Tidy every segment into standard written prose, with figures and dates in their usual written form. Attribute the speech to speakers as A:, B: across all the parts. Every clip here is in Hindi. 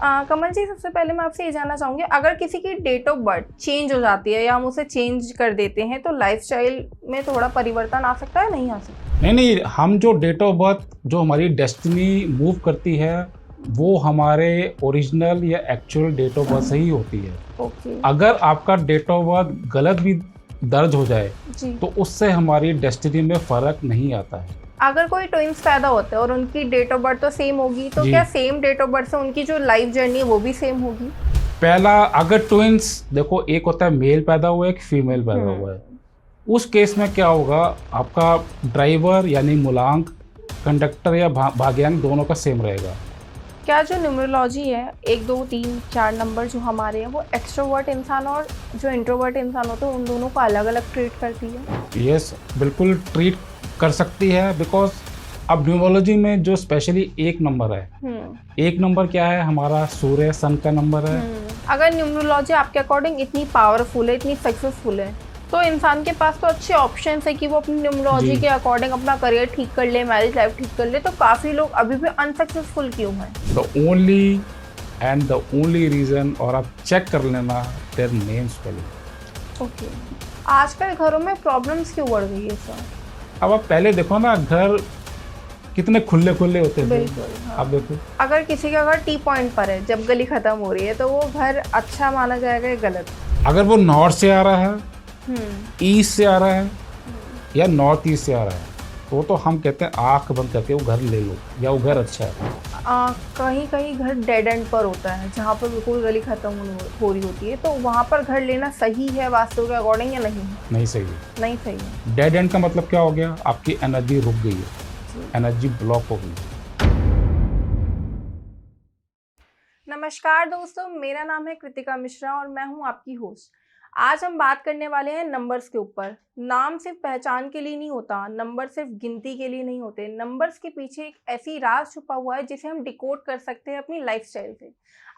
A: कमल जी, सबसे पहले मैं आपसे ये जानना चाहूँगी, अगर किसी की डेट ऑफ बर्थ चेंज हो जाती है या हम उसे चेंज कर देते हैं तो लाइफस्टाइल में थोड़ा परिवर्तन आ सकता है, नहीं आ सकता?
B: नहीं नहीं, हम जो डेट ऑफ बर्थ जो हमारी डेस्टिनी मूव करती है वो हमारे ओरिजिनल या एक्चुअल डेट ऑफ बर्थ से ही होती है।
A: ओके।
B: अगर आपका डेट ऑफ बर्थ गलत भी दर्ज हो जाए
A: जी।
B: तो उससे हमारी डेस्टिनी में फ़र्क नहीं आता है।
A: अगर कोई ट्विंस पैदा होते हैं और उनकी डेट ऑफ बर्थ तो सेम होगी, तो
B: जी।
A: क्या सेम डेट ऑफ बर्थ से उनकी जो लाइफ जर्नी है वो भी सेम होगी?
B: पहला, अगर ट्विंस देखो, एक होता है मेल पैदा हुआ है, एक फीमेल पैदा हुआ है। उस केस में क्या होगा, आपका ड्राइवर यानी मूलांक, कंडक्टर या भाग्यांक दोनों का सेम रहेगा।
A: क्या जो न्यूमरोलॉजी है 1 2 3 4 नंबर जो हमारे हैं वो एक्सट्रोवर्ट इंसान और जो इंट्रोवर्ट इंसान होते हैं उन दोनों को अलग अलग ट्रीट करती है?
B: यस, बिल्कुल ट्रीट कर सकती है। बिकॉज अब न्यूमरोलॉजी में जो स्पेशली एक नंबर है, एक नंबर क्या है, हमारा सूर्य सन का नंबर है।
A: अगर न्यूमरोलॉजी आपके अकॉर्डिंग इतनी पावरफुल है, इतनी सक्सेसफुल है, तो इंसान के पास तो अच्छे ऑप्शंस है कि वो अपनी न्यूमरोलॉजी
B: जी।
A: के अकॉर्डिंग अपना करियर ठीक कर ले, मैरिज लाइफ ठीक कर ले, तो काफ़ी लोग अभी भी अनसक्सेसफुल क्यों हैं?
B: द ओनली रीजन, और आप चेक कर लेना, देयर नेम स्पेलिंग।
A: ओके। आजकल घरों में प्रॉब्लम्स क्यों बढ़ गई है सर?
B: अब आप पहले देखो ना, घर कितने खुले खुले होते थे।
A: बिल्कुल, हाँ।
B: आप देखो,
A: अगर किसी का घर टी पॉइंट पर है, जब गली खत्म हो रही है, तो वो घर अच्छा माना जाएगा या गलत?
B: अगर वो नॉर्थ से आ रहा है, ईस्ट से आ रहा है
A: हम्म।
B: या नॉर्थ ईस्ट से आ रहा है, तो हम कहते हैं आंख बंद करके वो घर ले लो, या वो घर अच्छा है।
A: कहीं कहीं घर डेड एंड पर होता है, जहाँ पर बिल्कुल गली खत्म हो रही होती है, तो वहाँ पर घर लेना सही है वास्तु के अकॉर्डिंग या नहीं?
B: नहीं सही है।
A: नहीं सही है।
B: डेड एंड का मतलब क्या हो गया, आपकी एनर्जी रुक गई है, एनर्जी ब्लॉक हो गई है।
A: नमस्कार दोस्तों, मेरा नाम है कृतिका मिश्रा और मैं हूं आपकी होस्ट। आज हम बात करने वाले हैं नंबर्स के ऊपर। नाम सिर्फ पहचान के लिए नहीं होता, नंबर सिर्फ गिनती के लिए नहीं होते। नंबर्स के पीछे एक ऐसी राज छुपा हुआ है जिसे हम डिकोड कर सकते हैं अपनी लाइफस्टाइल से।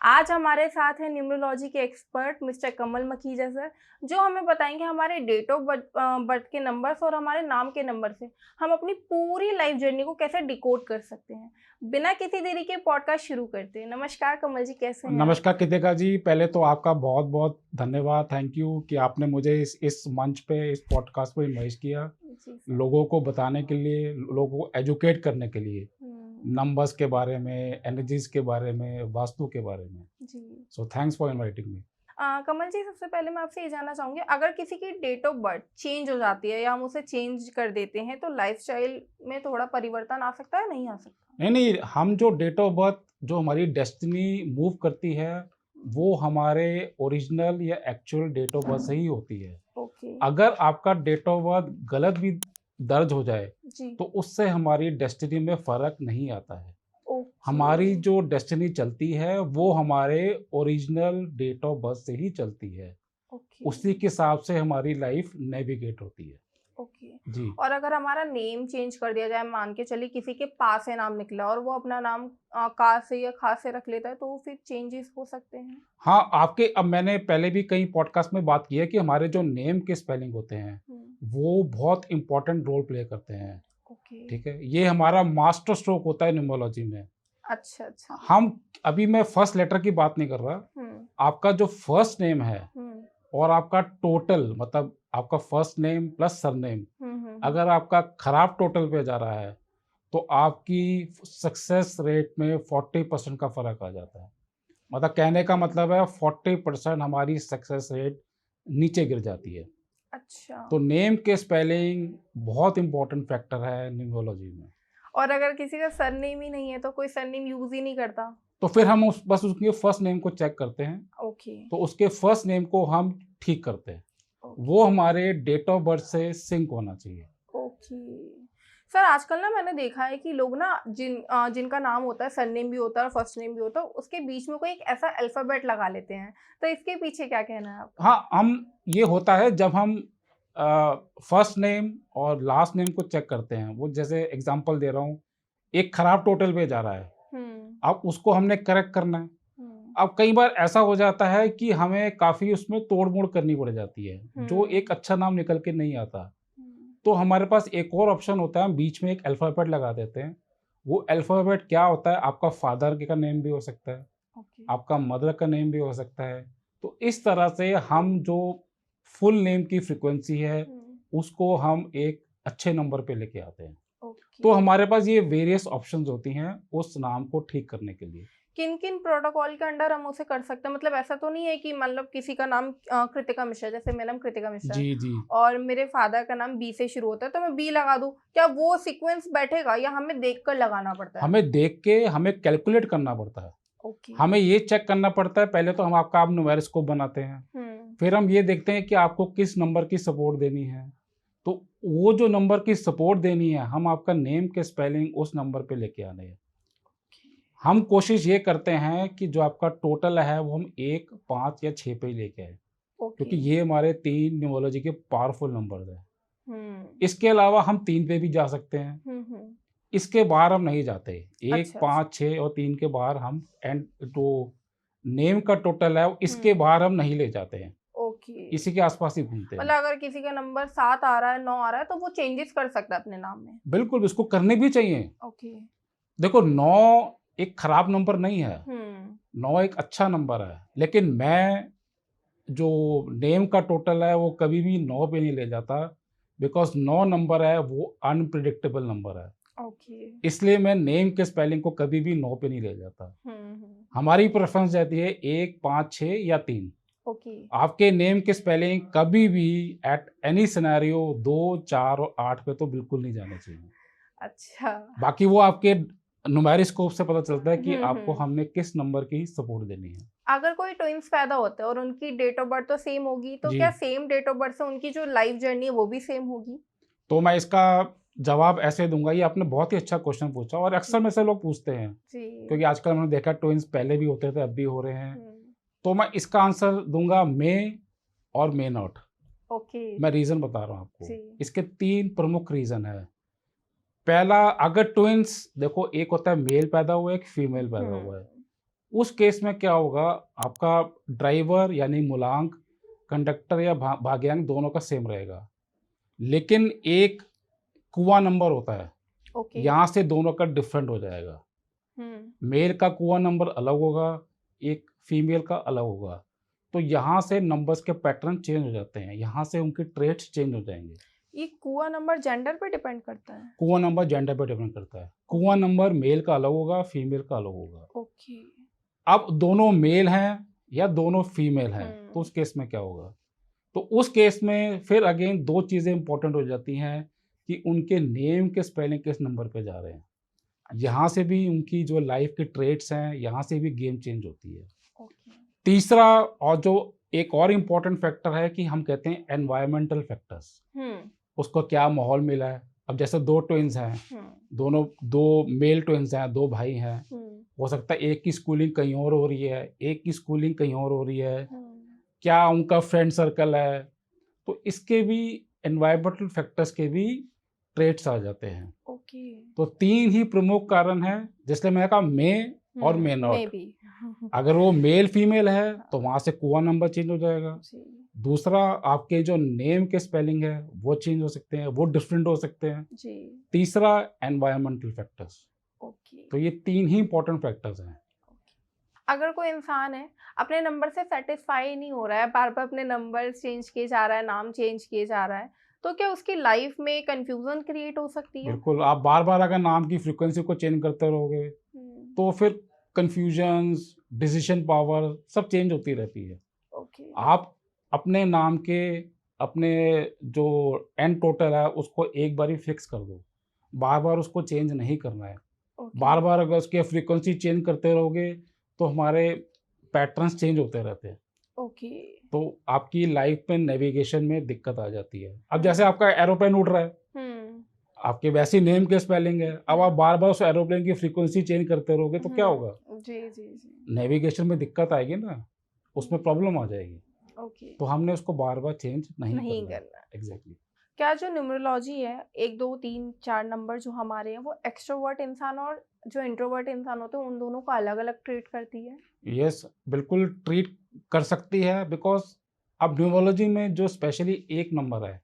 A: आज हमारे साथ हैं न्यूमरोलॉजी के एक्सपर्ट मिस्टर कमल मखीजा सर, जो हमें बताएंगे हमारे डेट ऑफ बर्थ के नंबर्स और हमारे नाम के नंबर से हम अपनी पूरी लाइफ जर्नी को कैसे डिकोड कर सकते हैं। बिना किसी देरी के पॉडकास्ट शुरू करते हैं। नमस्कार कमल जी, कैसे हैं?
B: नमस्कार कृतिका जी, पहले तो आपका बहुत बहुत धन्यवाद, थैंक यू कि आपने मुझे इस मंच पे, इस पॉडकास्ट पे इन्वाइट किया, लोगों को बताने के लिए, लोगों को एजुकेट करने के लिए, नंबर्स के बारे में, एनर्जीज के बारे में, वास्तु के बारे में।
A: जी।
B: So thanks for inviting me.
A: Kamal ji, सबसे पहले मैं आपसे ये जानना चाहूँगी, अगर किसी की डेट ऑफ बर्थ चेंज हो जाती है या हम उसे चेंज कर देते हैं तो लाइफस्टाइल में थोड़ा परिवर्तन आ सकता है, नहीं आ सकता?
B: नहीं नहीं, हम जो डेट ऑफ बर्थ जो हमारी डेस्टिनी मूव करती है वो हमारे ओरिजिनल या एक्चुअल डेट ऑफ बर्थ से ही होती है।
A: ओके।
B: अगर आपका डेट ऑफ बर्थ गलत भी दर्ज हो जाए
A: जी।
B: तो उससे हमारी डेस्टिनी में फ़र्क नहीं आता है।
A: ओके।
B: हमारी जो डेस्टिनी चलती है वो हमारे ओरिजिनल डेट ऑफ बर्थ से ही चलती है।
A: ओके।
B: उसी के हिसाब से हमारी लाइफ नेविगेट होती है।
A: ओके।
B: जी।
A: और अगर हमारा नेम चेंज कर दिया जाए, मान के चलिए किसी के पास से नाम निकला और वो अपना नाम का से या खा से रख लेता है, तो फिर चेंजेस हो सकते हैं?
B: हाँ, आपके, अब मैंने पहले भी कई पॉडकास्ट में बात की है कि हमारे जो नेम के स्पेलिंग होते हैं वो बहुत इंपॉर्टेंट रोल प्ले करते हैं।
A: ओके।
B: ठीक है, ये हमारा मास्टर स्ट्रोक होता है न्यूमरोलॉजी में।
A: अच्छा अच्छा।
B: हम, अभी मैं फर्स्ट लेटर की बात नहीं कर रहा, आपका जो फर्स्ट नेम है और आपका टोटल, मतलब आपका फर्स्ट नेम प्लस सरनेम, अगर आपका खराब टोटल पे जा रहा है तो आपकी सक्सेस रेट में 40% का फर्क आ जाता है। मतलब कहने का मतलब है 40% हमारी सक्सेस रेट नीचे गिर जाती है।
A: अच्छा।
B: तो नेम के स्पेलिंग बहुत इंपॉर्टेंट फैक्टर है न्यूमरोलॉजी में।
A: और अगर किसी का सरनेम ही नहीं है, तो कोई सरनेम यूज ही नहीं करता,
B: तो फिर हम बस उसके फर्स्ट नेम को चेक करते हैं।
A: ओके।
B: तो उसके फर्स्ट नेम को हम ठीक करते हैं।
A: ओके।
B: वो हमारे डेट ऑफ बर्थ से सिंक होना चाहिए।
A: ओके। सर, आजकल ना मैंने देखा है कि लोग ना जिनका नाम होता है, सरनेम भी होता है और फर्स्ट नेम भी होता है, उसके बीच में कोई एक ऐसा अल्फाबेट लगा लेते हैं, तो इसके पीछे क्या कहना है आपका?
B: हाँ, ये होता है जब हम फर्स्ट नेम और लास्ट नेम को चेक करते हैं। वो जैसे एग्जांपल दे रहा हूँ, एक खराब टोटल पे जा रहा है, अब उसको हमने करेक्ट करना है। अब कई बार ऐसा हो जाता है कि हमें काफ़ी उसमें तोड़-मोड़ करनी पड़ जाती है, जो एक अच्छा नाम निकल के नहीं आता। तो हमारे पास एक और ऑप्शन होता है, हम बीच में एक अल्फ़ाबेट लगा देते हैं। वो अल्फ़ाबेट क्या होता है, आपका फादर का नेम भी हो सकता है, आपका मदर का नेम भी हो सकता है। तो इस तरह से हम जो फुल नेम की फ्रीक्वेंसी है उसको हम एक अच्छे नंबर पे लेके आते हैं। तो हमारे पास ये वेरियस ऑप्शंस होती हैं उस नाम को ठीक करने के लिए।
A: किन किन प्रोटोकॉल के अंडर हम उसे कर सकते हैं? मतलब ऐसा तो नहीं है कि मतलब किसी का नाम कृतिका मिश्रा, जैसे मेरा नाम कृतिका मिश्रा है
B: जी
A: और मेरे फादर का नाम बी से शुरू होता है, तो मैं बी लगा दूं, क्या वो सीक्वेंस बैठेगा या हमें देखकर लगाना पड़ता है?
B: हमें देख के हमें कैलकुलेट करना पड़ता है। हमें ये चेक करना पड़ता है पहले तो हम आप न्यूमेरिस्कोप बनाते हैं, फिर हम ये देखते हैं कि आपको किस नंबर की सपोर्ट देनी है। तो वो जो नंबर की सपोर्ट देनी है हम आपका नेम के स्पेलिंग उस नंबर पे लेके आने हैं। हम कोशिश ये करते हैं कि जो आपका टोटल है वो हम 1, 5 या 6 पे ही लेके आए, क्योंकि ये हमारे 3 न्यूमरोलॉजी के पावरफुल नंबर्स हैं। इसके अलावा हम 3 पे भी जा सकते हैं, इसके बाहर हम नहीं जाते। 1, 5, 6 और 3 के बाहर हम एंड जो नेम का टोटल है इसके बाहर हम नहीं ले जाते हैं। इसी के आसपास ही घूमते हैं।
A: मतलब अगर किसी का नंबर 7 आ रहा है, 9 आ रहा है, तो वो चेंजेस कर सकता है अपने नाम में?
B: बिल्कुल, उसको करने भी चाहिए। देखो 9 एक खराब नंबर नहीं है, 9 एक अच्छा नंबर है, लेकिन मैं जो नेम का टोटल है वो कभी भी 9 पे नहीं ले जाता, बिकॉज 9 नंबर है वो अनप्रिडिक्टेबल नंबर है। इसलिए मैं नेम के स्पेलिंग को कभी भी 9 पे नहीं ले जाता। हमारी प्रेफरेंस रहती है 1, 5, 6 या 3। आपके नेम के स्पेलिंग कभी भी एट एनी सिनेरियो 2, 4 और 8 पे तो बिल्कुल नहीं जाने चाहिए।
A: अच्छा,
B: बाकी वो आपके न्यूमेरिस्कोप से पता चलता है कि आपको हमने किस नंबर की सपोर्ट देनी है।
A: अगर कोई ट्विंस पैदा होते हैं और उनकी डेट ऑफ बर्थ तो सेम होगी, तो क्या सेम डेट ऑफ बर्थ से उनकी जो लाइफ जर्नी है वो भी सेम होगी?
B: तो मैं इसका जवाब ऐसे दूंगा, ये आपने बहुत ही अच्छा क्वेश्चन पूछा और अक्सर में से लोग पूछते हैं, क्योंकि आजकल हमने देखा ट्विंस पहले भी होते थे, अब भी हो रहे हैं। तो मैं इसका आंसर दूंगा मे और मे नॉट। मैं रीजन बता रहा हूँ आपको। इसके 3 प्रमुख रीजन है। पहला, अगर ट्विंस देखो, एक होता है मेल पैदा हुआ है, एक फीमेल पैदा हुआ है, उस केस में क्या होगा, आपका ड्राइवर यानी मूलांक, कंडक्टर या भाग्यांक दोनों का सेम रहेगा, लेकिन एक कुआं नंबर होता है, यहाँ से दोनों का डिफरेंट हो जाएगा। मेल का कुआं नंबर अलग होगा, एक फीमेल का अलग होगा। तो यहाँ से नंबर्स के पैटर्न चेंज हो जाते हैं, यहाँ से उनके ट्रेट्स चेंज हो जाएंगे।
A: ये कुआं नंबर जेंडर पे डिपेंड करता है?
B: कुआं नंबर जेंडर पे डिपेंड करता है। कुआं नंबर मेल का अलग होगा, फीमेल का अलग होगा। अब दोनों मेल हैं या दोनों फीमेल हैं, तो उस केस में क्या होगा? तो उस केस में फिर अगेन 2 चीज़ें इंपॉर्टेंट हो जाती हैं कि उनके नेम के स्पेलिंग किस नंबर पे जा रहे हैं। यहाँ से भी उनकी जो लाइफ के ट्रेट्स हैं, यहाँ से भी गेम चेंज होती है। तीसरा, और जो एक और इम्पॉर्टेंट फैक्टर है कि हम कहते हैं एनवायरमेंटल फैक्टर्स। उसको क्या माहौल मिला है। अब जैसे 2 ट्विंस हैं, दोनों 2 मेल ट्विंस हैं, 2 भाई हैं, हो सकता है एक की स्कूलिंग कहीं और हो रही है, एक की स्कूलिंग कहीं और हो रही है, क्या उनका फ्रेंड सर्कल है, तो इसके भी एनवायरमेंटल फैक्टर्स के भी ट्रेट्स आ जाते हैं। तो 3 ही प्रमुख कारण हैं, जिसलिए मैंने कहा मे और मे नॉट। अगर वो मेल फीमेल है तो वहां से कुआं नंबर चेंज हो जाएगा। दूसरा, आपके जो नेम के स्पेलिंग है वो चेंज हो सकते हैं, वो डिफरेंट हो सकते हैं। तीसरा, एनवायरमेंटल फैक्टर्स। तो ये 3 ही इंपॉर्टेंट फैक्टर्स हैं।
A: अगर कोई इंसान है अपने नंबर से सेटिस्फाई नहीं हो रहा है, बार बार अपने नंबर चेंज किए जा रहा है, नाम चेंज किए जा रहा है, तो क्या उसकी लाइफ में कंफ्यूजन क्रिएट हो सकती है?
B: बिल्कुल, आप बार बार अगर नाम की फ्रीक्वेंसी को चेंज करते रहोगे तो फिर कंफ्यूजन्स, डिसीजन पावर सब चेंज होती रहती है। आप अपने नाम के अपने जो एंड टोटल है उसको एक बार ही फिक्स कर दो, बार बार उसको चेंज नहीं करना है। बार बार अगर उसकी फ्रीक्वेंसी चेंज करते रहोगे तो हमारे पैटर्न्स चेंज होते रहते हैं। तो आपकी लाइफ में नेविगेशन में दिक्कत आ जाती है। अब जैसे आपका एरोप्लेन उड़ रहा है, आपके वैसी नेम के स्पेलिंग है, अब आप बार बार उस एरोप्लेन की फ्रीक्वेंसी चेंज करते रहोगे तो क्या होगा? नेविगेशन में दिक्कत आएगी ना, उसमें प्रॉब्लम आ जाएगी। तो हमने उसको बार बार चेंज नहीं करना। एग्जैक्टली।
A: क्या जो न्यूमरोलॉजी है 1, 2, 3, 4 नंबर जो हमारे हैं, वो एक्सट्रोवर्ट इंसान और जो इंट्रोवर्ट इंसान होते हैं उन दोनों को अलग अलग ट्रीट करती है?
B: यस, बिल्कुल ट्रीट कर सकती है, बिकॉज अब न्यूमरोलॉजी में जो स्पेशली एक नंबर है,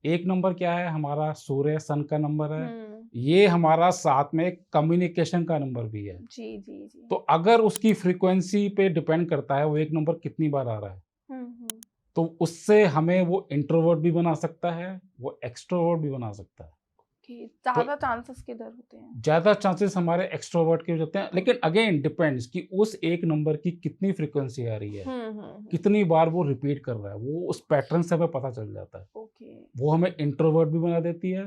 B: एक नंबर क्या है, हमारा सूर्य सन का नंबर है। ये हमारा साथ में कम्युनिकेशन का नंबर भी है।
A: जी जी जी।
B: तो अगर उसकी फ्रीक्वेंसी पे डिपेंड करता है वो एक नंबर कितनी बार आ रहा है, तो उससे हमें वो इंट्रोवर्ट भी बना सकता है, वो एक्सट्रोवर्ट भी बना सकता है। तो
A: ज्यादा चांसेस किधर होते हैं?
B: ज्यादा चांसेस हमारे एक्सट्रोवर्ट के हो जाते हैं, लेकिन अगेन डिपेंड्स कि उस एक नंबर की कितनी फ्रीक्वेंसी आ रही है, कितनी बार वो रिपीट कर रहा है, वो उस पैटर्न से हमें पता चल जाता है। वो हमें इंट्रोवर्ट भी बना देती है,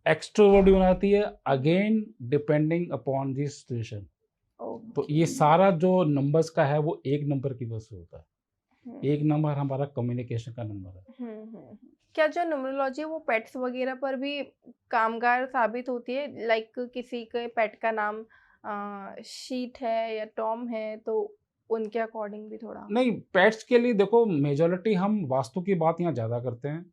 B: एक्सट्रोवर्ट भी बनाती है, again depending upon the situation. तो ये सारा जो नंबर्स का है वो एक नंबर की वजह से होता है। एक नंबर हमारा कम्युनिकेशन का नंबर है।
A: क्या जो न्यूमरोलॉजी है वो पेट्स वगैरह पर भी कामगार साबित होती है? लाइक किसी के पेट का नाम शीट है या टॉम है, तो उनके अकॉर्डिंग भी थोड़ा?
B: नहीं, पेट्स के लिए देखो मेजॉरिटी हम वास्तु की बात यहाँ ज़्यादा करते हैं।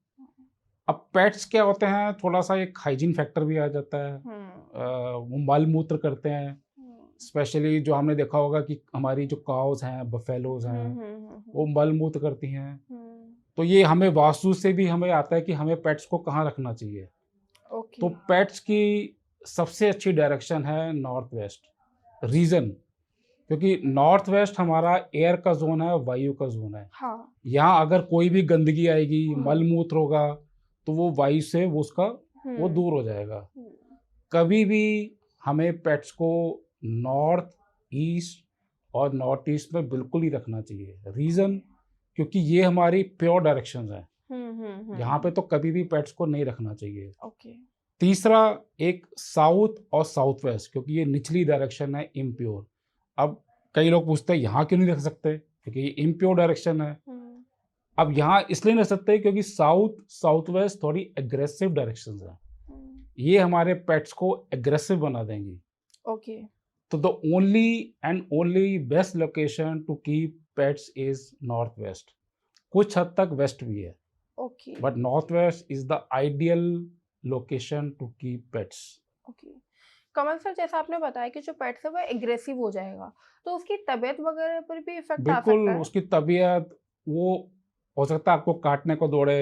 B: अब पेट्स क्या होते हैं, थोड़ा सा एक हाइजीन फैक्टर भी आ जाता है। वो मल मूत्र करते हैं, स्पेशली जो हमने देखा होगा कि हमारी जो काउज हैं, बफेलोज हैं, वो मल मूत्र करती हैं। तो ये हमें वास्तु से भी हमें आता है कि हमें पेट्स को कहाँ रखना चाहिए। तो पेट्स की सबसे अच्छी डायरेक्शन है नॉर्थ वेस्ट। रीजन, क्योंकि नॉर्थ वेस्ट हमारा एयर का जोन है, वायु का जोन है। हाँ। यहाँ अगर कोई भी गंदगी आएगी, मल मूत्र होगा, तो वो वायु से वो उसका वो दूर हो जाएगा। कभी भी हमें पेट्स को नॉर्थ ईस्ट और नॉर्थ ईस्ट में बिल्कुल ही रखना चाहिए। रीजन, क्योंकि ये हमारी प्योर डायरेक्शंस हैं। यहाँ पे तो कभी भी पेट्स को नहीं रखना चाहिए। तीसरा, एक साउथ और साउथ वेस्ट, क्योंकि ये निचली डायरेक्शन है, इम्प्योर। अब कई लोग पूछते हैं यहाँ क्यों नहीं रख सकते, क्योंकि ये इम्प्योर डायरेक्शन है। अब यहाँ इसलिए नहीं रख सकते क्योंकि साउथ साउथ वेस्ट थोड़ी एग्रेसिव डायरेक्शंस हैं। ये हमारे पेट्स को एग्रेसिव बना देंगी। तो the only and only best location to keep pets is north west. कुछ हद तक वेस्ट भी है, but north west is the ideal location to keep pets.
A: Kamal sir, जैसा आपने बताया कि जो पेट्स है वो एग्रेसिव हो जाएगा, तो उसकी तबीयत वगैरह पर भी इफेक्ट आ सकता है?
B: बिल्कुल, उसकी तबीयत, वो हो सकता है आपको काटने को दौड़े।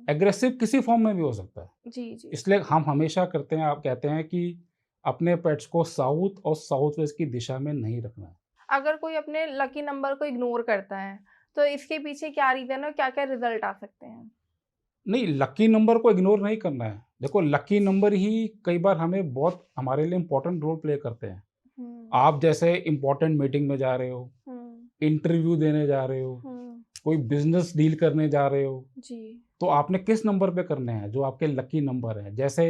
B: एग्रेसिव किसी फॉर्म में भी हो सकता है।
A: जी जी।
B: इसलिए हम हमेशा करते हैं, आप कहते हैं कि अपने पेट्स को साउथ और साउथ वेस्ट की दिशा में नहीं रखना है।
A: अगर कोई अपने लकी नंबर को इग्नोर करता है, तो इसके पीछे क्या रीजन है, क्या क्या रिजल्ट आ सकते हैं?
B: नहीं, लकी नंबर को इग्नोर नहीं करना है। देखो, लकी नंबर ही कई बार हमें बहुत हमारे लिए इम्पोर्टेंट रोल प्ले करते हैं। आप जैसे इम्पोर्टेंट मीटिंग में जा रहे हो, इंटरव्यू देने जा रहे हो, कोई बिजनेस डील करने जा रहे हो जी, तो आपने किस नंबर पे करने हैं, जो आपके लकी नंबर है। जैसे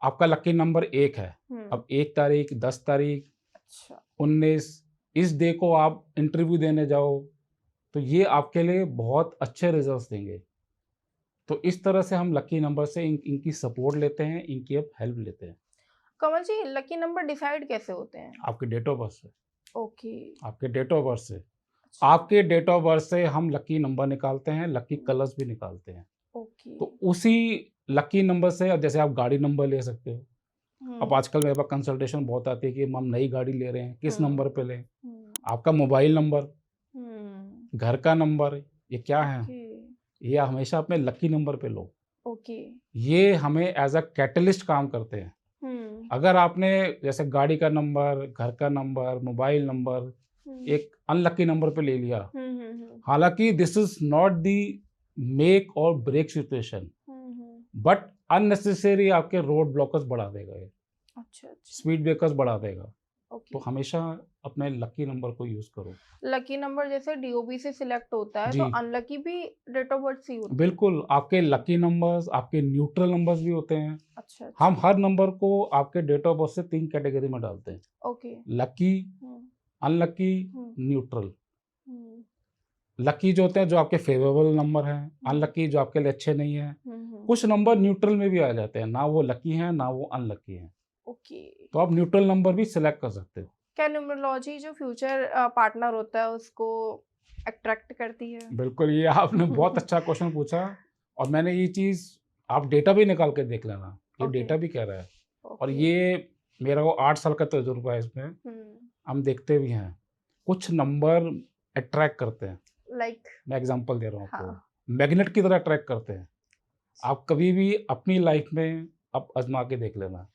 B: आपका लकी नंबर 1 है, अब 1 तारीख, 10 तारीख, 19, इस डे को आप इंटरव्यू देने जाओ, तो ये आपके लिए बहुत अच्छे रिजल्ट्स देंगे। तो इस तरह से हम लकी नंबर से इनकी सपोर्ट लेते हैं, इनकी अब हेल्प लेते हैं।
A: कमल जी, लकी नंबर डिसाइड कैसे होते हैं?
B: आपके डेट ऑफ बर्थ से। आपके डेट ऑफ बर्थ से।
A: अच्छा।
B: आपके डेट ऑफ बर्थ से हम लकी नंबर निकालते हैं, लकी कलर्स भी निकालते हैं। तो उसी लकी नंबर से, अब जैसे आप गाड़ी नंबर ले सकते हो। अब आजकल मेरे पास कंसल्टेशन बहुत आती है कि हम नई गाड़ी ले रहे हैं, किस नंबर पे लें। आपका मोबाइल नंबर, घर का नंबर, ये क्या है, ये हमेशा अपने लकी नंबर पे लो। ये हमें एज अ कैटलिस्ट काम करते हैं। अगर आपने जैसे गाड़ी का नंबर, घर का नंबर, मोबाइल नंबर एक अनलकी नंबर पे ले लिया, हालांकि this is not the make और ब्रेक सिचुएशन, बट अननेसेसरी आपके रोड ब्लॉकर्स बढ़ा देगा ये। अच्छा। स्पीड ब्रेकर्स बढ़ा देगा। तो हमेशा अपने लकी नंबर को यूज करो।
A: लकी नंबर जैसे डीओबी से सिलेक्ट होता है, तो अनलकी भी डेट ऑफ बर्थ से ही होता है?
B: बिल्कुल, आपके लकी नंबर्स, आपके न्यूट्रल नंबर्स भी होते हैं।
A: अच्छा।
B: हम हर नंबर को आपके डेट ऑफ बर्थ से 3 कैटेगरी में डालते हैं। Lucky, unlucky, neutral. लकी जो होते हैं, जो आपके फेवरेबल नंबर हैं। अनलकी जो आपके लिए अच्छे नहीं है। कुछ नंबर न्यूट्रल में भी आ जाते हैं, ना वो लकी हैं ना वो अनलकी हैं। तो आप न्यूट्रल नंबर भी सिलेक्ट कर सकते हो।
A: क्या न्यूमरोलॉजी जो फ्यूचर पार्टनर होता है उसको अट्रैक्ट करती है?
B: बिल्कुल, ये आपने बहुत अच्छा क्वेश्चन पूछा, और मैंने ये चीज़, आप डेटा भी निकाल के देख लेना, ये डेटा भी कह रहा है। और ये मेरा वो 8 साल का तजुर्बा है इसमें, हम देखते भी हैं कुछ नंबर अट्रैक्ट करते हैं।
A: लाइक
B: मैं एग्जांपल दे रहा हूँ आपको। मैग्नेट की तरह अट्रैक्ट करते हैं। आप कभी भी अपनी लाइफ में आप आजमा के देख लेना,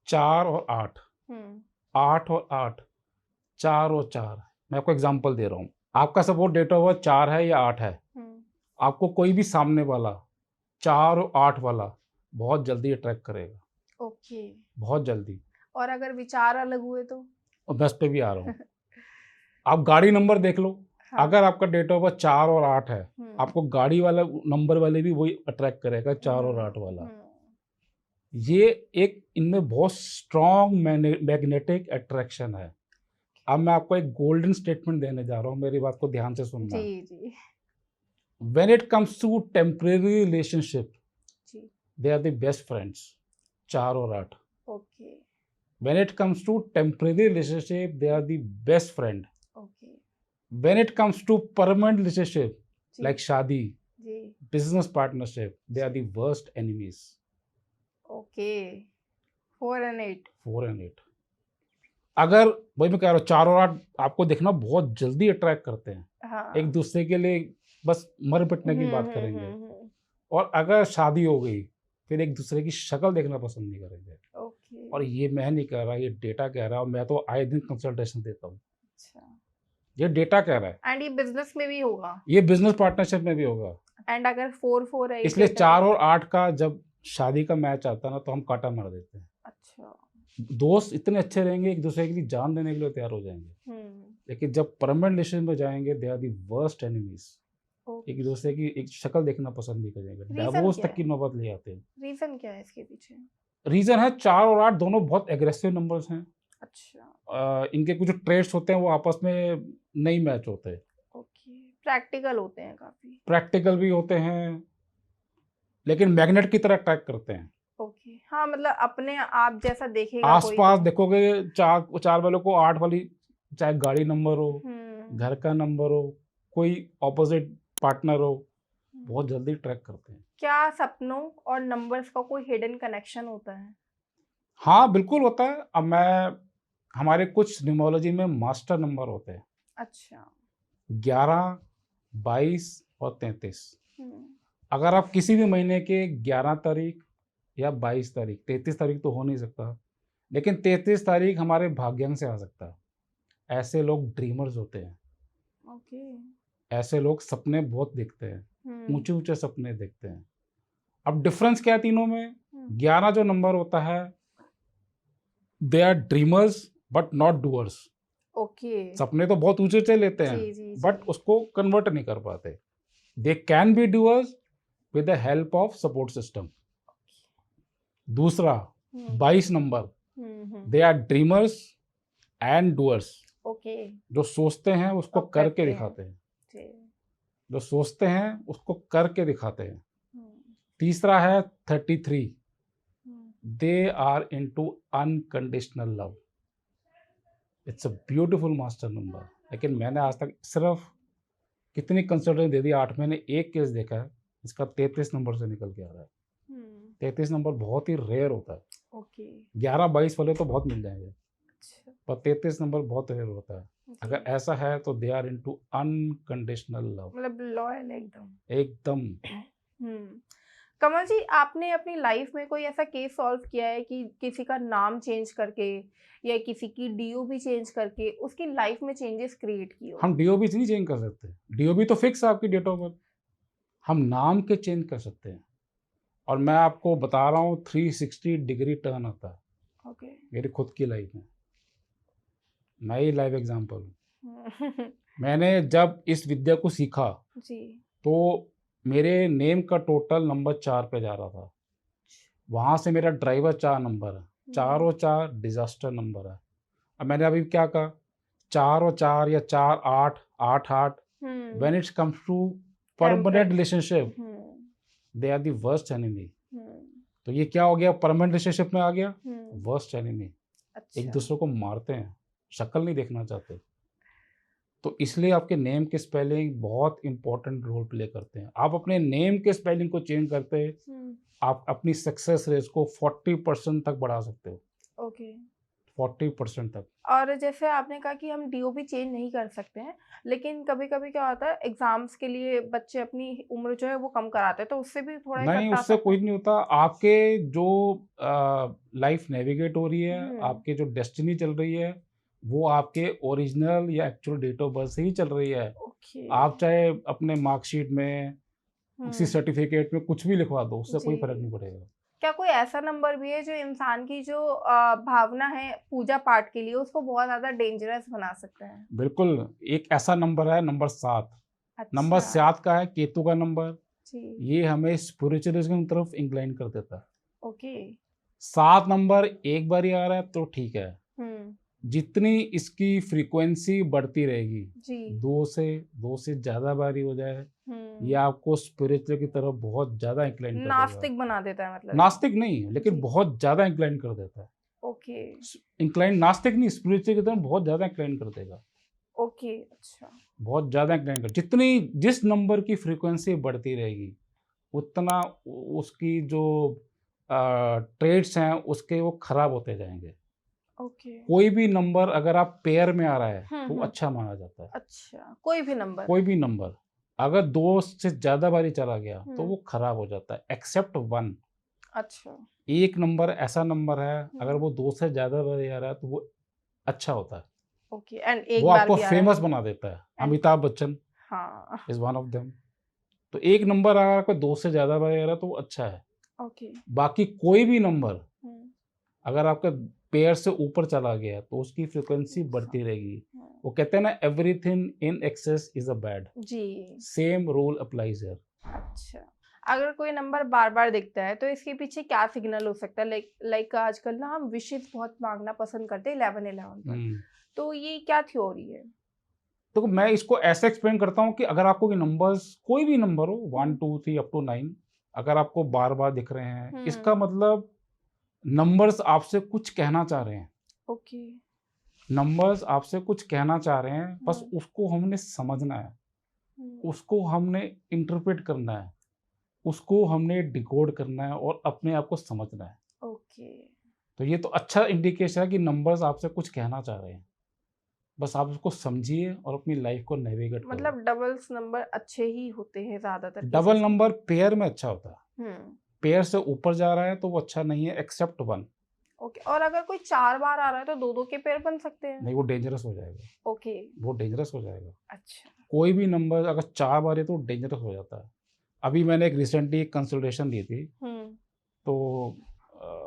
B: 4 और 8, 8 और 8, 4 और 4। मैं आपको एग्जांपल दे रहा हूँ। आपका सपोज डेट ऑफ बर्थ 4 है या 8 है, आपको कोई भी सामने वाला 4 और 8 वाला बहुत जल्दी अट्रैक्ट करेगा।
A: ओके।
B: बहुत जल्दी।
A: और अगर विचार अलग हुए तो?
B: और मैं उस पे भी आ रहा हूँ। आप गाड़ी नंबर देख लो। हाँ। अगर आपका डेट ऑफ बर्थ 4 और 8 है, आपको गाड़ी वाला नंबर वाले भी वही अट्रैक्ट करेगा, 4 और 8 वाला। ये एक इनमें बहुत स्ट्रॉन्ग मैग्नेटिक अट्रैक्शन है। अब मैं आपको एक गोल्डन स्टेटमेंट देने जा रहा हूँ, मेरी बात को ध्यान से सुनना।
A: जी।
B: When it comes to temporary relationship, they are the best friends, 4 और 8।
A: Okay.
B: When it comes to temporary relationship, they are the best friend.
A: Okay.
B: When it comes to permanent relationship, like शादी, business partnership, they are the worst enemies.
A: Okay. 4 and 8.
B: 4 and 8. अगर वही मैं कह रहा हूँ 4 और 8 आपको देखना बहुत जल्दी अट्रैक्ट करते हैं। हाँ। एक दूसरे के लिए बस मर पिटने की बात करेंगे। और अगर शादी हो गई फिर एक दूसरे की शक्ल देखना पसंद नहीं करेंगे। ओके। और ये मैं नहीं कह रहा, ये डेटा कह रहा है, और मैं तो आए दिन कंसल्टेशन देता हूँ। अच्छा। ये डेटा कह रहा है।
A: एंड ये बिजनेस में भी होगा? ये
B: बिजनेस पार्टनरशिप में भी होगा।
A: एंड अगर 4-4 है,
B: इसलिए 4 और 8 का जब शादी का मैच आता है ना, तो हम कांटा मार देते हैं। अच्छा। दोस्त इतने अच्छे रहेंगे, एक दूसरे के लिए जान देने के लिए तैयार हो जाएंगे। लेकिन जब परमानेंट रिलेशन में जाएंगे, they are the worst enemies. एक दूसरे की एक शक्ल देखना पसंद नहीं करेंगे, डिवोर्स तक की नौबत ले आते हैं।
A: रीजन क्या है इसके पीछे?
B: रीजन है 4 और 8 दोनों बहुत एग्रेसिव नंबर्स हैं।
A: अच्छा।
B: इनके कुछ ट्रेड्स होते हैं वो आपस में नहीं मैच होते।
A: ओके। प्रैक्टिकल होते हैं, काफी
B: प्रैक्टिकल भी होते हैं, लेकिन मैग्नेट की तरह अट्रैक्ट करते हैं।
A: ओके। हाँ, मतलब अपने आप जैसा देखेगा
B: आसपास देखोगे 4 वालों को 8 वाली, चाहे गाड़ी नंबर हो, घर का नंबर हो, कोई ऑपोजिट पार्टनर हो, बहुत जल्दी ट्रैक करते हैं।
A: क्या सपनों और नंबर्स का कोई हिडन कनेक्शन होता है?
B: हाँ बिल्कुल होता है। अब हमारे कुछ न्यूमरोलॉजी में मास्टर नंबर होते हैं। अच्छा। 11, 22 और 33। अगर आप किसी भी महीने के 11 तारीख या 22 तारीख, 33 तारीख तो हो नहीं सकता, लेकिन 33 तारीख हमारे भाग्यांक से आ सकता है। ऐसे लोग ड्रीमर्स होते हैं। ओके। ऐसे लोग सपने बहुत देखते हैं, ऊंचे ऊंचे सपने देखते हैं। अब डिफरेंस क्या है तीनों में? 11 जो नंबर होता है, they are dreamers but not doers. Okay. सपने तो बहुत ऊंचे ऊंचे लेते हैं, बट उसको कन्वर्ट नहीं कर पाते। They can be doers with the help of support system. दूसरा 22 number, they are dreamers and doers. Okay. जो सोचते हैं उसको करके दिखाते हैं। जो सोचते हैं उसको करके दिखाते हैं। तीसरा है 33, they are into unconditional love. It's a beautiful master number. लेकिन मैंने आज तक सिर्फ कितनी कंसल्टेंसी दे दी, 8 महीने एक केस देखा है इसका 33 नंबर से निकल के आ रहा है। 33 नंबर बहुत ही रेयर होता है। ओके। 11-22 वाले तो बहुत मिल जाएंगे, पर 33 नंबर बहुत रेयर होता है। अगर ऐसा है तो they are into unconditional love, मतलब
A: लॉयल
B: एकदम।
A: कमल जी, आपने अपनी लाइफ में कोई ऐसा केस सॉल्व किया है कि किसी का नाम चेंज करके या किसी की डीओबी चेंज करके उसकी लाइफ में चेंजेस क्रिएट किए हो?
B: हम डीओबी नहीं चेंज कर सकते, डीओबी तो फिक्स है आपकी डेट ऑफ बर्थ। हम नाम के चेंज कर सकते हैं, और मैं आपको बता रहा हूँ 360 डिग्री टर्न आता है। ओके। मेरी खुद की लाइफ में, मैं ही लाइव एग्जाम्पल हूँ। मैंने जब इस विद्या को सीखा जी, तो मेरे नेम का टोटल नंबर 4 पे जा रहा था। वहाँ से मेरा ड्राइवर 4 नंबर है, 4 और 4 डिजास्टर नंबर है। अब मैंने अभी क्या कहा, 4 और 4 या 4, 8, 8, 8। When it's comes to permanent relationship, they are the worst enemy. तो ये क्या हो गया, परमानेंट रिलेशनशिप में आ गया वर्स्ट एनिमी। अच्छा। एक दूसरे को मारते हैं, शक्ल नहीं देखना चाहते। तो इसलिए आपके नेम के स्पेलिंग बहुत इंपॉर्टेंट रोल प्ले करते हैं। आप अपने नेम के स्पेलिंग को चेंज करते हैं, आप अपनी सक्सेस रेट को 40% तक बढ़ा सकते हो। ओके। 40% तक।
A: और जैसे आपने कहा कि हम डीओबी चेंज नहीं कर सकते हैं, लेकिन कभी-कभी क्या होता है एग्ज़ाम्स के लिए बच्चे अपनी उम्र जो है वो कम कराते हैं, तो उससे भी थोड़ा
B: नहीं,
A: इफ़ेक्ट आ
B: उससे
A: सकता
B: कोई
A: है?
B: नहीं होता। आपके जो लाइफ नेविगेट हो रही है,
A: हुँ,
B: आपके जो डेस्टिनी चल रही है, वो आपके ओरिजिनल या एक्चुअल डेट ऑफ बर्थ से ही चल रही है।
A: ओके।
B: आप चाहे अपने मार्कशीट में, किसी
A: हुँ,
B: सर्टिफिकेट में कुछ भी लिखवा दो, उससे
A: जी।
B: कोई फ़र्क नहीं पड़ेगा।
A: क्या कोई ऐसा नंबर भी है जो इंसान की जो भावना है पूजा-पाठ के लिए उसको बहुत ज़्यादा डेंजरस बना सकता है?
B: बिल्कुल, एक ऐसा नंबर है नंबर 7। नंबर
A: अच्छा,
B: 7 का है केतु का नंबर,
A: जी,
B: ये हमें स्पिरिचुअलिज़्म की तरफ इंक्लाइन कर देता है।
A: ओके।
B: 7 नंबर एक बार ही आ रहा है तो ठीक है।
A: हुँ,
B: जितनी इसकी फ्रीक्वेंसी बढ़ती रहेगी,
A: जी।
B: 2 से ज़्यादा बारी हो जाए, ये
A: हुँ,
B: आपको स्पिरिचुअल की तरफ बहुत ज़्यादा इंक्लाइन कर देगा।
A: नास्तिक बना देता है मतलब ये।
B: नास्तिक नहीं, लेकिन
A: जी,
B: बहुत ज़्यादा इंक्लाइन कर देता है।
A: ओके,
B: इंक्लाइन नास्तिक नहीं, स्पिरिचुअल की तरफ बहुत ज़्यादा इंक्लाइन कर देगा।
A: ओके, अच्छा।
B: बहुत ज़्यादा इंक्लाइन कर जितनी जिस नंबर की फ्रीक्वेंसी बढ़ती रहेगी, उतना उसकी जो ट्रेड्स हैं, उसके वो खराब होते जाएँगे।
A: ओके।
B: कोई भी नंबर अगर आप पेयर में आ रहा है,
A: हुँ,
B: तो वो
A: हुँ।
B: अच्छा माना जाता है।
A: अच्छा, कोई भी नंबर?
B: कोई भी नंबर अगर 2 से ज़्यादा बारी चला गया, तो
A: हुँ,
B: वो खराब हो जाता है, एक्सेप्ट 1।
A: अच्छा।
B: एक नंबर ऐसा नंबर है, अगर
A: हुँ,
B: वो 2 से ज़्यादा बारी आ रहा है, तो वो अच्छा होता है।
A: ओके एंड
B: वो
A: एक बार
B: आपको
A: भी आ रहा है
B: फ़ेमस बना देता है।
A: एंड
B: अमिताभ बच्चन
A: हाँ,
B: इज़ वन ऑफ देम। तो एक नंबर अगर आपका 2 से ज़्यादा बारी आ रहा है, तो वो अच्छा है।
A: ओके।
B: बाकी कोई भी नंबर
A: हुँ,
B: अगर आपका पेयर से ऊपर चला गया, तो उसकी फ्रीक्वेंसी
A: अच्छा,
B: बढ़ती रहेगी।
A: हुँ,
B: वो कहते हैं ना, everything in excess is a bad.
A: जी,
B: सेम रूल अप्लाइज़ हियर।
A: अच्छा। अगर कोई नंबर बार-बार दिखता है, तो इसके पीछे क्या सिग्नल हो सकता है? लाइक लाइक आजकल ना हम विशेज़ बहुत माँगना पसंद करते हैं 11-11 पर,
B: हुँ।
A: तो ये क्या थ्योरी है?
B: तो मैं इसको ऐसे एक्सप्लेन करता हूँ कि अगर आपको ये नंबर्स कोई भी नंबर हो, 1,
A: हुँ,
B: 2, 3 अप टू 9, अगर आपको बार-बार दिख रहे हैं,
A: हुँ,
B: इसका मतलब नंबर्स आपसे कुछ कहना चाह रहे हैं।
A: ओके,
B: नंबर्स आपसे कुछ कहना चाह रहे हैं, बस
A: हुँ,
B: उसको हमने समझना है,
A: हुँ,
B: उसको हमने इंटरप्रेट करना है, उसको हमने डिकोड करना है और अपने आप को समझना है।
A: ओके।
B: तो ये तो अच्छा इंडिकेशन है कि नंबर्स आपसे कुछ कहना चाह रहे हैं। बस आप उसको समझिए और अपनी लाइफ को नेविगेट करो।
A: मतलब डबल्स नंबर अच्छे ही होते हैं ज़्यादातर
B: डबल
A: केसेस में।
B: नंबर पेयर में अच्छा होता है।
A: हुँ,
B: पेयर से ऊपर जा रहा है तो वो अच्छा नहीं है, एक्सेप्ट 1।
A: ओके और अगर कोई 4 बार आ रहा है, तो 2-2 के पेयर बन सकते हैं?
B: नहीं, वो डेंजरस हो जाएगा,
A: ओके,
B: वो डेंजरस हो जाएगा।
A: अच्छा।
B: कोई भी नंबर अगर 4 बार है तो डेंजरस हो जाता है। अभी मैंने एक रिसेंटली एक कंसल्टेशन ली थी,
A: हुँ,
B: तो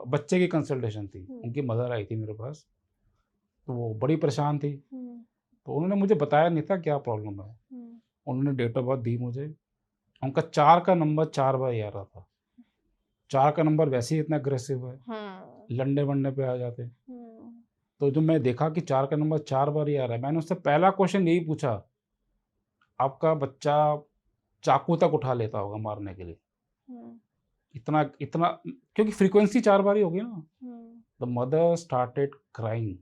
B: बच्चे की कंसल्टेशन थी।
A: हुँ,
B: उनकी मदर आई थी मेरे पास, तो वो बड़ी परेशान थी।
A: हुँ,
B: तो उन्होंने मुझे बताया नहीं था क्या प्रॉब्लम है।
A: हुँ,
B: उन्होंने डेट ऑफ बर्थ दी मुझे। उनका 4 का नंबर 4 बार ही आ रहा था। 4 का नंबर वैसे ही इतना अग्रेसिव है,
A: हुँ,
B: लड़ने-वड़ने पे आ जाते हैं।
A: हुँ,
B: तो जब मैं देखा कि 4 का नंबर 4 बार ही आ रहा है, मैंने उससे पहला क्वेश्चन यही पूछा, आपका बच्चा चाकू तक उठा लेता होगा मारने के लिए।
A: हुँ,
B: इतना इतना क्योंकि फ्रीक्वेंसी 4 बार ही होगी ना।
A: हुँ,
B: द मदर स्टार्टेड क्राइंग।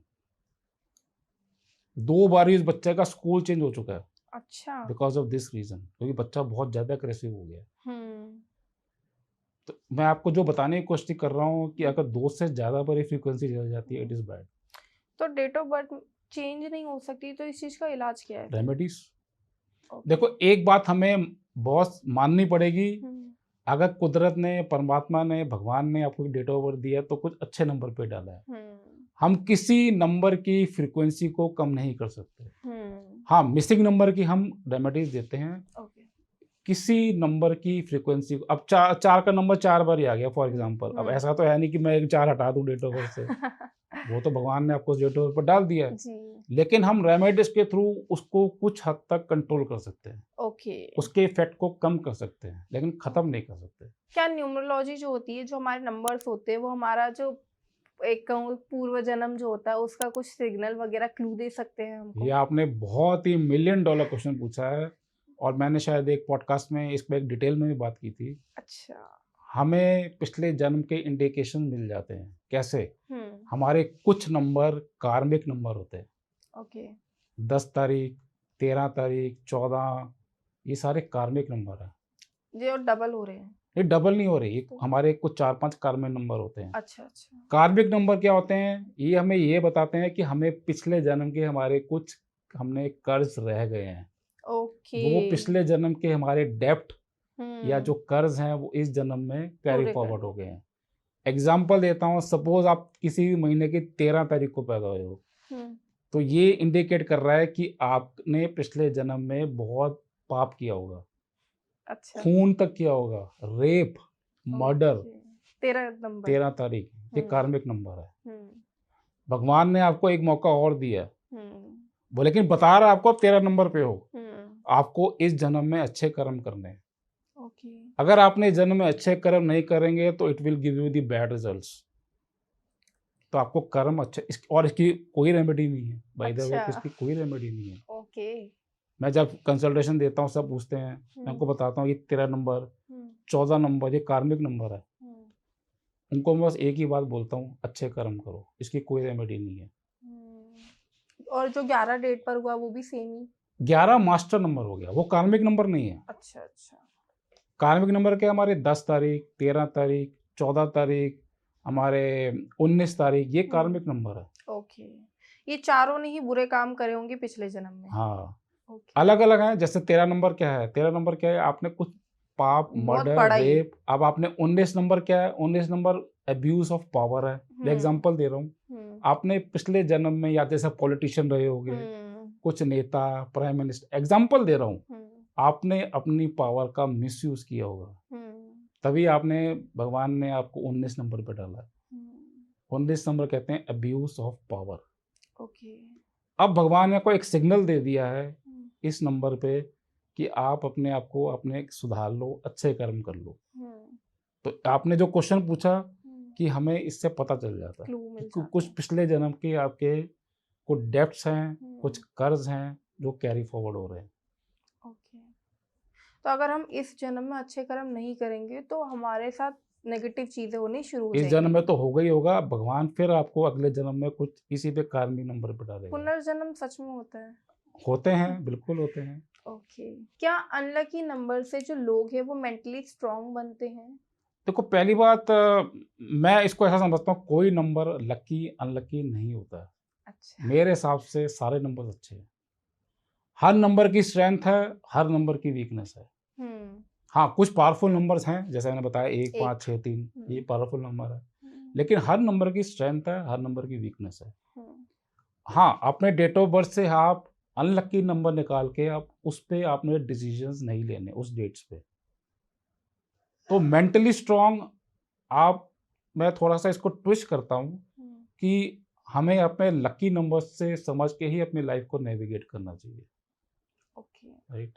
B: 2 बार ही उस बच्चे का स्कूल चेंज हो चुका है
A: अच्छा।
B: बिकॉज़ ऑफ दिस रीज़न, क्योंकि बच्चा बहुत ज़्यादा अग्रेसिव हो गया है।
A: हुँ,
B: तो मैं आपको जो बताने की कोशिश कर रहा हूँ कि
A: हुँ,
B: अगर 2 से ज़्यादा बार ये फ्रीक्वेंसी चल जाती है, इट
A: हुँ।
B: Is bad.
A: तो डेट ऑफ बर्थ चेंज नहीं हो सकती, तो इस चीज़ का इलाज क्या है फिर?
B: Remedies,
A: okay.
B: देखो एक बात हमें बहुत माननी पड़ेगी,
A: हुँ,
B: अगर कुदरत ने, परमात्मा ने, भगवान ने आपको डेट ऑफ बर्थ दिया है तो कुछ अच्छे नंबर पे डाला है।
A: हुँ,
B: हम किसी नंबर की फ्रीक्वेंसी को कम नहीं कर सकते।
A: हुँ,
B: हाँ, मिसिंग नंबर की हम रेमेडीज़ देते हैं।
A: ओके।
B: किसी नंबर की फ्रीक्वेंसी को अब 4 का नंबर 4 बार ही आ गया फॉर
A: हुँ,
B: एग्ज़ाम्पल। अब
A: हुँ।
B: ऐसा तो है नहीं कि मैं एक 4 हटा दूँ डेट ऑफ बर्थ से। वो तो भगवान ने आपको उस डेट ऑफ बर्थ पर डाल दिया है।
A: जी,
B: लेकिन हम रेमेडीज़ के थ्रू उसको कुछ हद तक कंट्रोल कर सकते हैं।
A: ओके,
B: उसके इफ़ेक्ट को कम कर सकते हैं, लेकिन ख़त्म
A: ओके।
B: नहीं कर सकते।
A: क्या न्यूमरोलॉजी जो होती है, जो हमारे नंबर्स होते हैं, वो हमारा जो एक कहूँ पूर्व जन्म जो होता है, उसका कुछ सिग्नल वगैरह क्लू दे सकते हैं
B: ये
A: हमको?
B: आपने बहुत ही मिलियन डॉलर क्वेश्चन पूछा है और मैंने शायद एक पॉडकास्ट में इस पे एक डिटेल में भी बात की थी।
A: अच्छा।
B: हमें पिछले जन्म के इंडिकेशन मिल जाते हैं। कैसे?
A: हुँ,
B: हमारे कुछ नंबर कार्मिक नंबर होते हैं।
A: ओके।
B: 10 तारीख, 13 तारीख, 14, ये सारे कार्मिक नंबर हैं।
A: जो डबल हो रहे हैं।
B: ये डबल नहीं हो रही, ये
A: तो
B: हमारे कुछ 4-5 कार्मिक नंबर होते हैं।
A: अच्छा अच्छा।
B: कार्मिक नंबर क्या होते हैं? ये हमें ये बताते हैं कि हमें पिछले जन्म के हमारे कुछ हमने कर्ज रह गए हैं।
A: ओके।
B: वो पिछले जन्म के हमारे डेब्ट या जो
A: हम्म।
B: कर्ज हैं वो इस जन्म में कैरी
A: पूरे
B: फॉरवर्ड
A: करने
B: हो गए
A: हैं।
B: हैं। एग्जाम्पल देता हूँ, सपोज आप किसी भी महीने की 13 तारीख को पैदा हुए हो,
A: हम्म।
B: तो ये इंडिकेट कर रहा है कि आपने पिछले जन्म में बहुत पाप किया होगा,
A: अच्छा।
B: खून तक किया होगा, रेप, मर्डर।
A: ओके। 13 नंबर।
B: 13 तारीख ये
A: हम्म।
B: कार्मिक नंबर है।
A: हम्म।
B: भगवान ने आपको एक मौका और दिया,
A: हम्म।
B: वो लेकिन बता रहा है आपको आप 13 नंबर पे हो,
A: हम्म।
B: आपको इस जन्म में अच्छे कर्म करने हैं।
A: ओके।
B: अगर आपने इस जन्म में अच्छे कर्म नहीं करेंगे तो it will give you the bad results. तो आपको कर्म अच्छे और इसकी कोई रेमेडी नहीं है, बाय द वे
A: अच्छा।
B: इसकी कोई रेमेडी नहीं है।
A: ओके।
B: मैं जब कंसल्टेशन देता हूँ सब पूछते हैं, मैं
A: हम्म।
B: उनको बताता हूँ ये 13 नंबर,
A: हम्म।
B: 14 नंबर ये कार्मिक नंबर है।
A: हम्म।
B: उनको मैं बस एक ही बात बोलता हूँ, अच्छे कर्म करो, इसकी कोई रेमेडी नहीं है।
A: और जो 11 डेट पर हुआ वो भी सेम ही?
B: 11 मास्टर नंबर हो गया, वो कार्मिक नंबर नहीं है।
A: अच्छा अच्छा।
B: कार्मिक नंबर के हमारे 10 तारीख, 13 तारीख, 14 तारीख, हमारे 19 तारीख, ये कार्मिक नंबर है।
A: ओके। ये चारों ने ही बुरे काम करे होंगे पिछले जन्म में?
B: हाँ,
A: ओके।
B: अलग अलग हैं। जैसे 13 नंबर क्या है? 13 नंबर क्या है? आपने कुछ पाप,
A: बहुत
B: मर्डर,
A: बड़ा ही।
B: रेप। अब आपने 19 नंबर क्या है? 19 नंबर एब्यूज ऑफ पावर है। मैं एग्जांपल दे रहा हूँ, आपने पिछले जन्म में या जैसे पॉलिटिशियन रहे होगे, कुछ नेता, प्राइम मिनिस्टर, एग्जांपल दे रहा हूँ, आपने अपनी पावर का मिसयूज किया होगा, तभी आपने भगवान ने आपको 19 नंबर पे डाला है। 19 नंबर कहते हैं अब्यूज ऑफ पावर।
A: ओके।
B: अब भगवान ने आपको एक सिग्नल दे दिया है इस नंबर पे कि आप अपने आप को अपने सुधार लो, अच्छे कर्म कर लो। तो आपने जो क्वेश्चन पूछा कि हमें इससे पता चल जाता है
A: क्लू मिल
B: कि
A: जाता
B: कुछ
A: है।
B: पिछले जन्म के आपके कुछ डेब्ट्स हैं, कुछ कर्ज हैं जो कैरी फॉरवर्ड हो रहे हैं।
A: ओके। तो अगर हम इस जन्म में अच्छे कर्म नहीं करेंगे तो हमारे साथ नेगेटिव चीजें होनी शुरू हो
B: इस
A: जाएंगी?
B: जन्म में तो होगा ही होगा, भगवान फिर आपको अगले जन्म में कुछ इसी पे कार्मिक नंबर पे डालेगा।
A: पुनर्जन्म सच में होता है?
B: होते हैं, बिल्कुल होते हैं।
A: ओके। क्या अनलकी नंबर से जो लोग हैं वो मेंटली स्ट्रांग बनते हैं?
B: देखो पहली बात, मैं इसको ऐसा समझता हूँ, कोई नंबर लकी अनलकी नहीं होता है।
A: अच्छा।
B: मेरे हिसाब से सारे नंबर अच्छे हैं। हर नंबर की स्ट्रेंथ है, हर नंबर की वीकनेस है। हाँ, कुछ पावरफुल नंबर्स हैं, जैसे मैंने बताया 1, 5, 6, 3, ये पावरफुल नंबर है। लेकिन हर नंबर की स्ट्रेंथ है, हर नंबर की वीकनेस है। हाँ, अपने डेट ऑफ बर्थ से आप अनलकी नंबर निकाल के आप उस पे आपने डिसीजंस नहीं लेने उस डेट्स पे। तो मेंटली स्ट्रांग आप, मैं थोड़ा सा इसको ट्विस्ट करता हूँ कि हमें अपने लकी नंबर से समझ के ही अपनी लाइफ को नेविगेट करना चाहिए।
A: ओके।
B: राइट,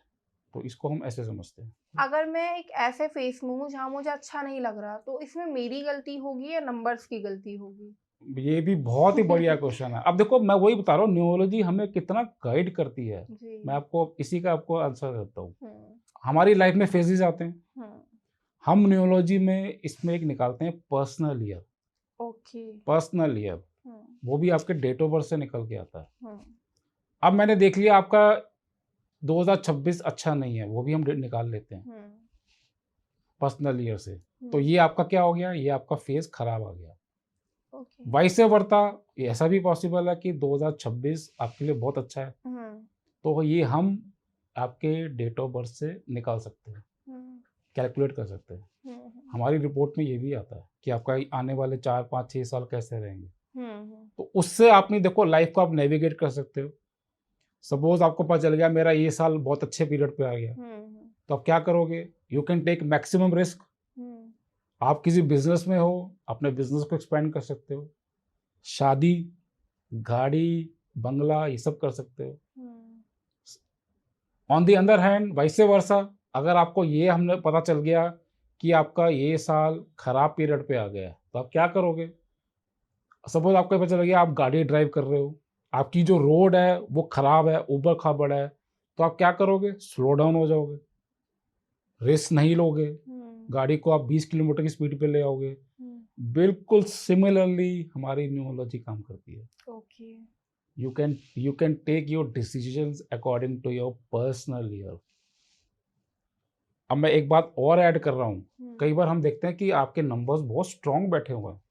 B: तो इसको हम ऐसे समझते हैं।
A: अगर मैं एक ऐसे फेस में हूँ जहाँ मुझे अच्छा नहीं लग रहा तो इसमें मेरी गलती होगी या नंबर्स की गलती होगी?
B: ये भी बहुत ही बढ़िया क्वेश्चन है। अब देखो मैं वही बता रहा हूँ, न्यूरोलॉजी हमें कितना गाइड करती है।
A: जी।
B: मैं आपको इसी का आपको आंसर देता हूँ। हमारी लाइफ में फेजेस आते हैं, हम न्यूरोलॉजी में इसमें एक निकालते हैं personal year.
A: Okay.
B: Personal year वो भी आपके डेट ऑफ बर्थ से निकल के आता है। अब मैंने देख लिया आपका 2026 अच्छा नहीं है, वो भी हम निकाल लेते हैं पर्सनल ईयर से। तो ये आपका क्या हो गया? ये आपका फेज खराब आ गया। वैसे वर्ता ऐसा भी पॉसिबल है कि 2026 आपके लिए बहुत अच्छा है, तो ये हम आपके डेट ऑफ बर्थ से निकाल सकते हैं, कैलकुलेट कर सकते हैं। हमारी रिपोर्ट में ये भी आता है कि आपका आने वाले 4, 5, 6 साल कैसे रहेंगे। तो उससे आपने देखो लाइफ को आप नेविगेट कर सकते हो। सपोज आपको पता चल गया मेरा ये साल बहुत अच्छे पीरियड पे आ गया, तो आप क्या करोगे? You can take maximum risk. आप किसी बिजनेस में हो, अपने बिजनेस को एक्सपेंड कर सकते हो, शादी, गाड़ी, बंगला, ये सब कर सकते हो। ऑन दी अदर हैंड वैसे वर्षा, अगर आपको ये हमने पता चल गया कि आपका ये साल खराब पीरियड पे आ गया, तो आप क्या करोगे? सपोज आपको पता चल गया आप गाड़ी ड्राइव कर रहे हो, आपकी जो रोड है वो खराब है, ऊबड़ खाबड़ है, तो आप क्या करोगे? स्लो डाउन हो जाओगे, रिस्क नहीं लोगे, गाड़ी को आप 20 किलोमीटर की स्पीड पे ले आओगे। बिल्कुल सिमिलरली हमारी न्यूरोलॉजी काम करती है।
A: Okay.
B: you can take your decisions according to your personal year. अब मैं एक बात और ऐड कर रहा हूँ, कई बार हम देखते हैं कि आपके नंबर्स बहुत स्ट्रांग बैठे हुए हैं,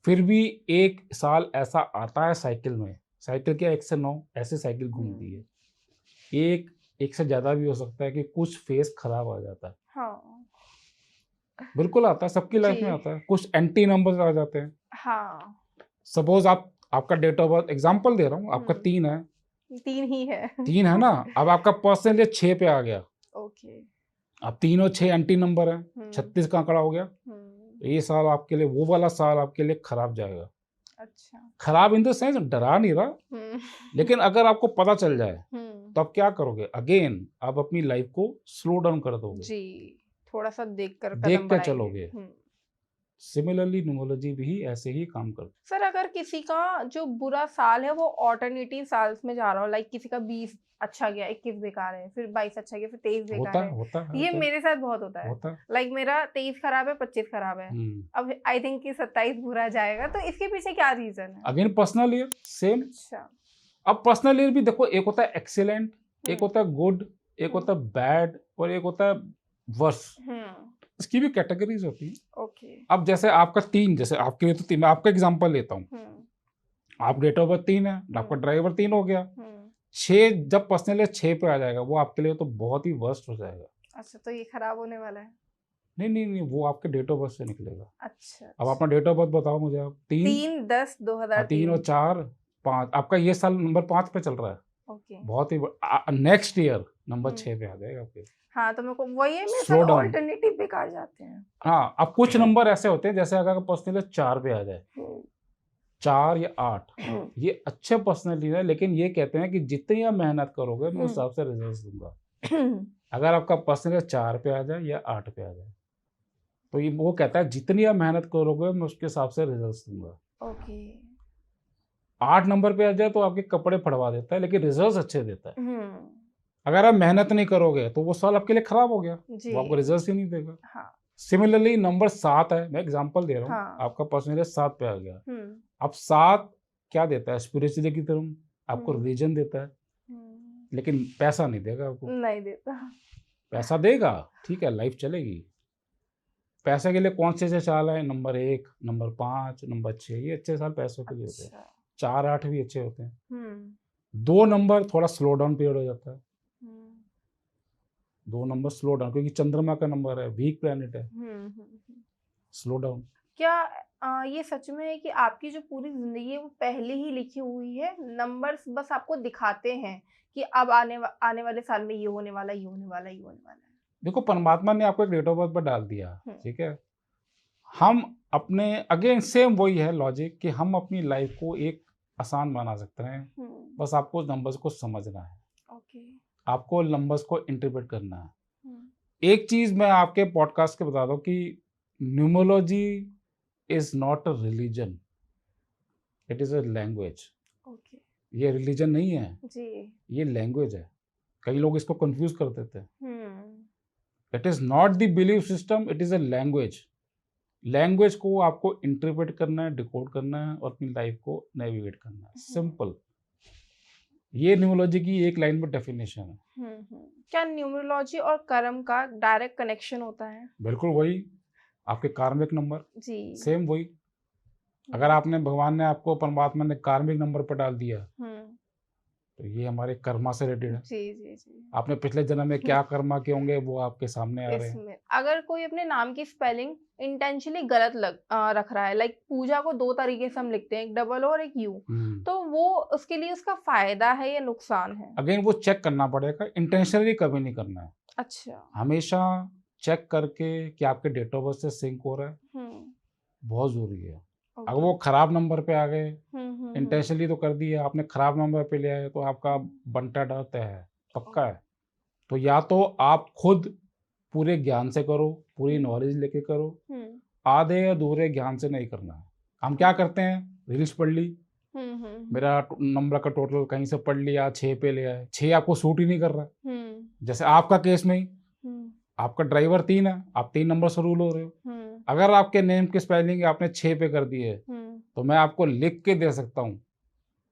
B: फिर भी एक साल ऐसा आता है साइकिल में, साइकिल क्या 1 से 9 ऐसे साइकिल घूमती है, एक से ज्यादा भी हो सकता है कि कुछ फेस खराब आ जाता है।
A: हाँ,
B: बिल्कुल आता है, सबकी लाइफ में आता है, कुछ एंटी नंबर्स आ जाते हैं।
A: हाँ,
B: सपोज आपका डेट ऑफ बर्थ एग्जांपल दे रहा हूँ, आपका 3 है,
A: 3 ही है।
B: 3 है ना, अब आपका परसेंटेज 6 पे आ गया,
A: ओके।
B: अब 3 और 6 एंटी नंबर है, 36 का आंकड़ा हो गया। तो ये साल आपके लिए, वो वाला साल आपके लिए खराब जाएगा।
A: अच्छा।
B: खराब इन द सेंस डरा नहीं रहा, लेकिन अगर आपको पता चल जाए तो आप क्या करोगे, अगेन आप अपनी लाइफ को स्लो डाउन कर दोगे
A: जी, थोड़ा सा देख कर
B: देख
A: कदम
B: के
A: बढ़ाएंगे।
B: चलोगे। सिमिलरली न्यूमरोलॉजी भी ऐसे ही काम करती
A: सर अगर किसी का जो बुरा साल है वो ऑल्टरनेटिव साल्स में जा रहा हो, लाइक किसी का 20 अच्छा गया, 21 बेकार है, फिर 22 अच्छा गया, फिर 23
B: है।
A: बेकार है,
B: होता है
A: ये मेरे साथ बहुत होता है। लाइक मेरा 23 खराब है, 25 खराब है, अब आई थिंक कि 27 बुरा जाएगा, तो इसके पीछे क्या रीजन है?
B: Again personal year same.
A: अच्छा।
B: अब पर्सनल ईयर भी देखो, एक होता है एक्सीलेंट, एक होता है गुड, एक होता है बैड, और एक होता है वर्स। इसकी भी कैटेगरीज होती है।
A: ओके।
B: अब जैसे आपका 3, जैसे आपके लिए तो 3, मैं आपका एग्जांपल लेता हूँ, आप डेट ऑफ बर्थ 3 है, आपका ड्राइवर 3 हो गया, 6 जब पर्सनल 6 पे आ जाएगा, वो आपके लिए तो बहुत ही वर्स्ट हो जाएगा।
A: अच्छा, तो ये खराब होने वाला है?
B: नहीं, वो आपके डेट ऑफ बर्थ से निकलेगा।
A: अच्छा।
B: अब अपना डेट ऑफ बर्थ बताओ मुझे आप।
A: 3/10/2003।
B: 3 और 4 5, आपका ये साल नंबर 5 पे चल रहा है।
A: ओके।
B: बहुत ही नेक्स्ट ईयर नंबर 6 पे आ जाएगा आपके।
A: हाँ, तो मेरे को वही है, मेरे
B: स्लो
A: साथ
B: डाउन।
A: ऑल्टरनेटिव बेकार जाते हैं।
B: हाँ, अब कुछ नंबर ऐसे होते हैं, जैसे अगर पर्सनल 4 पे आ जाए, 4 या 8, ये अच्छे पर्सनली है, लेकिन ये कहते हैं कि जितनी आप मेहनत करोगे मैं उस हिसाब से रिजल्ट दूंगा। अगर आपका पर्सनल 4 पे आ जाए या 8 पे आ जाए, तो ये वो कहता है जितनी आप मेहनत करोगे मैं उसके हिसाब से रिजल्ट दूंगा।
A: ओके।
B: 8 नंबर पे आ जाए तो आपके कपड़े फड़वा देता है, लेकिन रिजल्ट अच्छे देता है। अगर आप मेहनत नहीं करोगे तो वो साल आपके लिए खराब हो गया, वो आपको रिजल्ट ही नहीं देगा।
A: हाँ।
B: सिमिलरली नंबर 7 है, मैं एग्जांपल दे रहा हूँ।
A: हाँ।
B: आपका पर्सनल 7 पे आ गया, अब 7 क्या देता है, स्पिरिचुअलिटी की तरफ, आपको रिलीजन देता है, लेकिन पैसा नहीं देगा आपको।
A: नहीं देता।
B: पैसा देगा, ठीक है, लाइफ चलेगी। पैसे के लिए कौन से साल है, नंबर 1, नंबर 5, नंबर 6, ये अच्छे साल पैसों के लिए होते हैं। 4 8 भी अच्छे होते हैं। 2 नंबर थोड़ा स्लो डाउन पीरियड हो जाता है। 2 नंबर स्लो डाउन, क्योंकि चंद्रमा का नंबर है, वीक प्लैनेट है, स्लो डाउन।
A: क्या ये सच में है कि आपकी जो पूरी जिंदगी है वो पहले ही लिखी हुई है, नंबर्स बस आपको दिखाते हैं कि अब आने वाले साल में ये होने वाला, ये होने वाला, ये होने वाला है?
B: देखो, परमात्मा ने आपको एक डेट ऑफ बर्थ पर डाल दिया, ठीक है, हम अपने अगेन सेम वही है लॉजिक कि हम अपनी लाइफ को एक आसान बना सकते हैं, बस आपको नंबर्स को समझना है।
A: ओके।
B: आपको नंबर्स को इंटरप्रेट करना है। एक चीज मैं आपके पॉडकास्ट के बता दूं कि numerology is not a religion, it is a language.
A: Okay.
B: ये रिलीजन नहीं है
A: जी।
B: ये लैंग्वेज है। कई लोग इसको कंफ्यूज कर देते हैं। It is not the belief system, it is a language. Language को आपको इंटरप्रेट करना है, डिकोड करना है और अपनी लाइफ को नेविगेट करना है, सिंपल। ये न्यूमरोलॉजी की एक लाइन में डेफिनेशन है।
A: क्या न्यूमरोलॉजी और कर्म का डायरेक्ट कनेक्शन होता है?
B: बिल्कुल वही, आपके कार्मिक नंबर
A: जी।
B: सेम वही। अगर आपने, भगवान ने आपको, परमात्मा ने कार्मिक नंबर पर डाल दिया, तो ये हमारे कर्मा से रिलेटेड है।
A: जी।
B: आपने पिछले जन्म में क्या कर्मा किए होंगे वो आपके सामने आ रहे हैं।
A: अगर कोई अपने नाम की स्पेलिंग इंटेंशनली गलत रख रहा है, लाइक पूजा को 2 तरीके से हम लिखते हैं, एक डबल और एक यू, तो वो उसके लिए उसका फायदा है या नुकसान है?
B: अगेन वो चेक करना पड़ेगा, इंटेंशनली कभी नहीं करना है।
A: अच्छा।
B: हमेशा चेक करके कि आपके डेट ऑफ बर्थ से सिंक हो रहा है, बहुत जरूरी है। अगर वो खराब नंबर पे आ गए, इंटेंशनली तो कर दिया आपने, खराब नंबर पे ले आए, तो आपका बनता डरता है, पक्का है। तो या तो आप खुद पूरे ज्ञान से करो, पूरी नॉलेज लेके करो, आधे या अधूरे ज्ञान से नहीं करना है। हम क्या करते हैं, रील्स पढ़ ली, मेरा नंबर का टोटल कहीं से पढ़ लिया, 6 पे ले आए, 6 आपको सूट ही नहीं कर रहा। जैसे आपका केस में ही, आपका ड्राइवर 3 है, आप 3 नंबर से रूल हो रहे हो। अगर आपके नेम की स्पेलिंग आपने 6 पे कर दी है, तो मैं आपको लिख के दे सकता हूँ,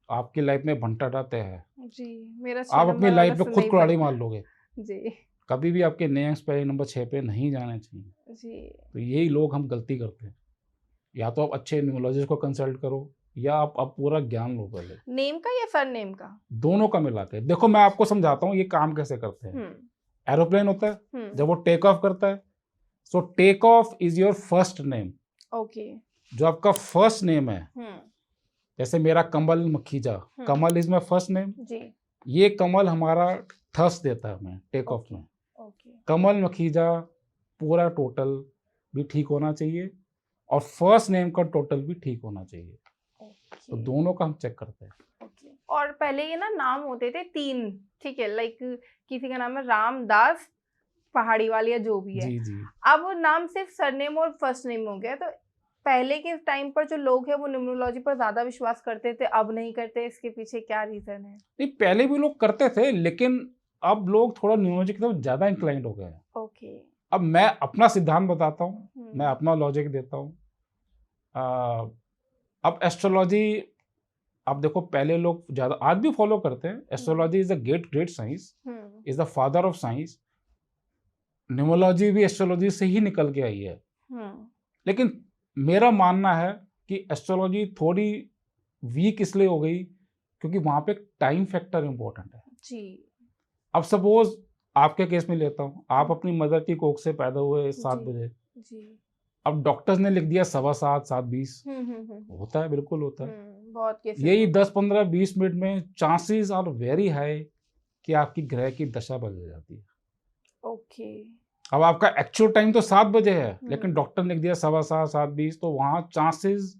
B: आपकी लाइफ में भंटा डालते हैं।
A: जी, मेरा
B: आप अपनी लाइफ में खुद कुल्हाड़ी मार लोगे।
A: जी।
B: कभी भी आपके नेम्स पहले नंबर 6 पे नहीं जाने चाहिए
A: जी।
B: तो यही लोग हम गलती करते हैं। या तो आप अच्छे न्यूमरोलॉजिस्ट को कंसल्ट करो या आप पूरा ज्ञान लो पहले,
A: नेम का या सरनेम का?
B: दोनों का मिला के। देखो मैं आपको समझाता हूँ ये काम कैसे करते हैं। एरोप्लेन होता है, जब वो टेक ऑफ करता है, so take off is your first name.
A: Okay.
B: जो आपका फर्स्ट नेम है, जैसे मेरा Kamal Makhija, Kamal is my first name
A: जी।
B: ये कमल हमारा थर्स देता है हमें टेक ऑफ में। कमल मखीजा पूरा टोटल भी ठीक होना चाहिए और फर्स्ट नेम का टोटल भी ठीक होना चाहिए। तो दोनों का हम चेक करते हैं।
A: और पहले ये ना नाम होते थे 3, ठीक है, लाइक किसी का नाम है रामदास पहाड़ी वाली या जो भी है।
B: जी जी।
A: अब वो नाम सिर्फ सरनेम और फर्स्ट नेम हो गया। तो पहले के टाइम पर जो लोग हैं वो न्यूमरोलॉजी पर ज्यादा विश्वास करते थे, अब नहीं करते, इसके पीछे क्या रीजन है?
B: नहीं, पहले भी लोग करते थे लेकिन अब लोग थोड़ा न्यूमरोलॉजी की तरफ ज्यादा इंक्लाइंड हो गए हैं।
A: ओके।
B: अब मैं अपना सिद्धांत बताता हूँ, मैं अपना लॉजिक देता हूँ। अब एस्ट्रोलॉजी, अब देखो पहले लोग ज्यादा, आज भी फॉलो करते हैं। Astrology is a great science, is the father of science. Numerology भी एस्ट्रोलॉजी से ही निकल के आई है। लेकिन मेरा मानना है कि एस्ट्रोलॉजी थोड़ी वीक इसलिए हो गई क्योंकि वहां पे टाइम फैक्टर इंपॉर्टेंट है जी। अब सपोज आपके केस में लेता हूँ, आप अपनी मदर की कोख से पैदा हुए 7 बजे जी। अब डॉक्टर्स ने लिख दिया 7:15, 7:20, होता है, बिल्कुल होता है।
A: बहुत केसेस
B: यही 10, 15, 20 मिनट में चांसेस आर वेरी हाई कि आपकी ग्रह की दशा बदल जाती है।
A: ओके।
B: अब आपका एक्चुअल टाइम तो 7 बजे है लेकिन डॉक्टर ने लिख दिया 7:15, 7:20, तो वहां चांसेस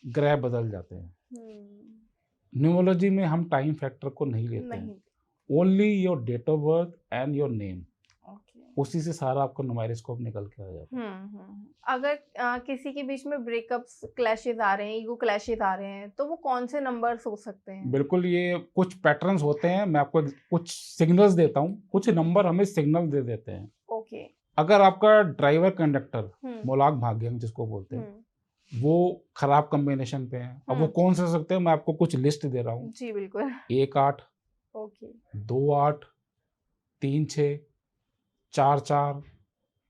B: ग्रह बदल जाते हैं। न्यूमरोलॉजी में हम टाइम फैक्टर को नहीं लेते हैं, only your date of birth and your name, उसी से सारा आपका न्यूमेरोस्कोप निकल के आ जाता है।
A: अगर किसी के बीच में ब्रेकअप्स, क्लैशेस आ रहे हैं, ईगो क्लैशेस आ रहे हैं, तो वो कौन से नंबर्स हो सकते हैं?
B: बिल्कुल, ये कुछ पैटर्न्स होते हैं, मैं आपको कुछ सिग्नल्स देता हूँ, कुछ नंबर हमें सिग्नल दे देते हैं।
A: ओके।
B: अगर आपका ड्राइवर कंडक्टर मोलाग भाग्यम जिसको बोलते हैं वो खराब कॉम्बिनेशन पे है, अब वो कौन से हो सकते हैं, मैं आपको कुछ लिस्ट दे रहा हूँ
A: जी बिल्कुल।
B: 1-8,
A: ओके,
B: 2-8, 3-6, 4-4,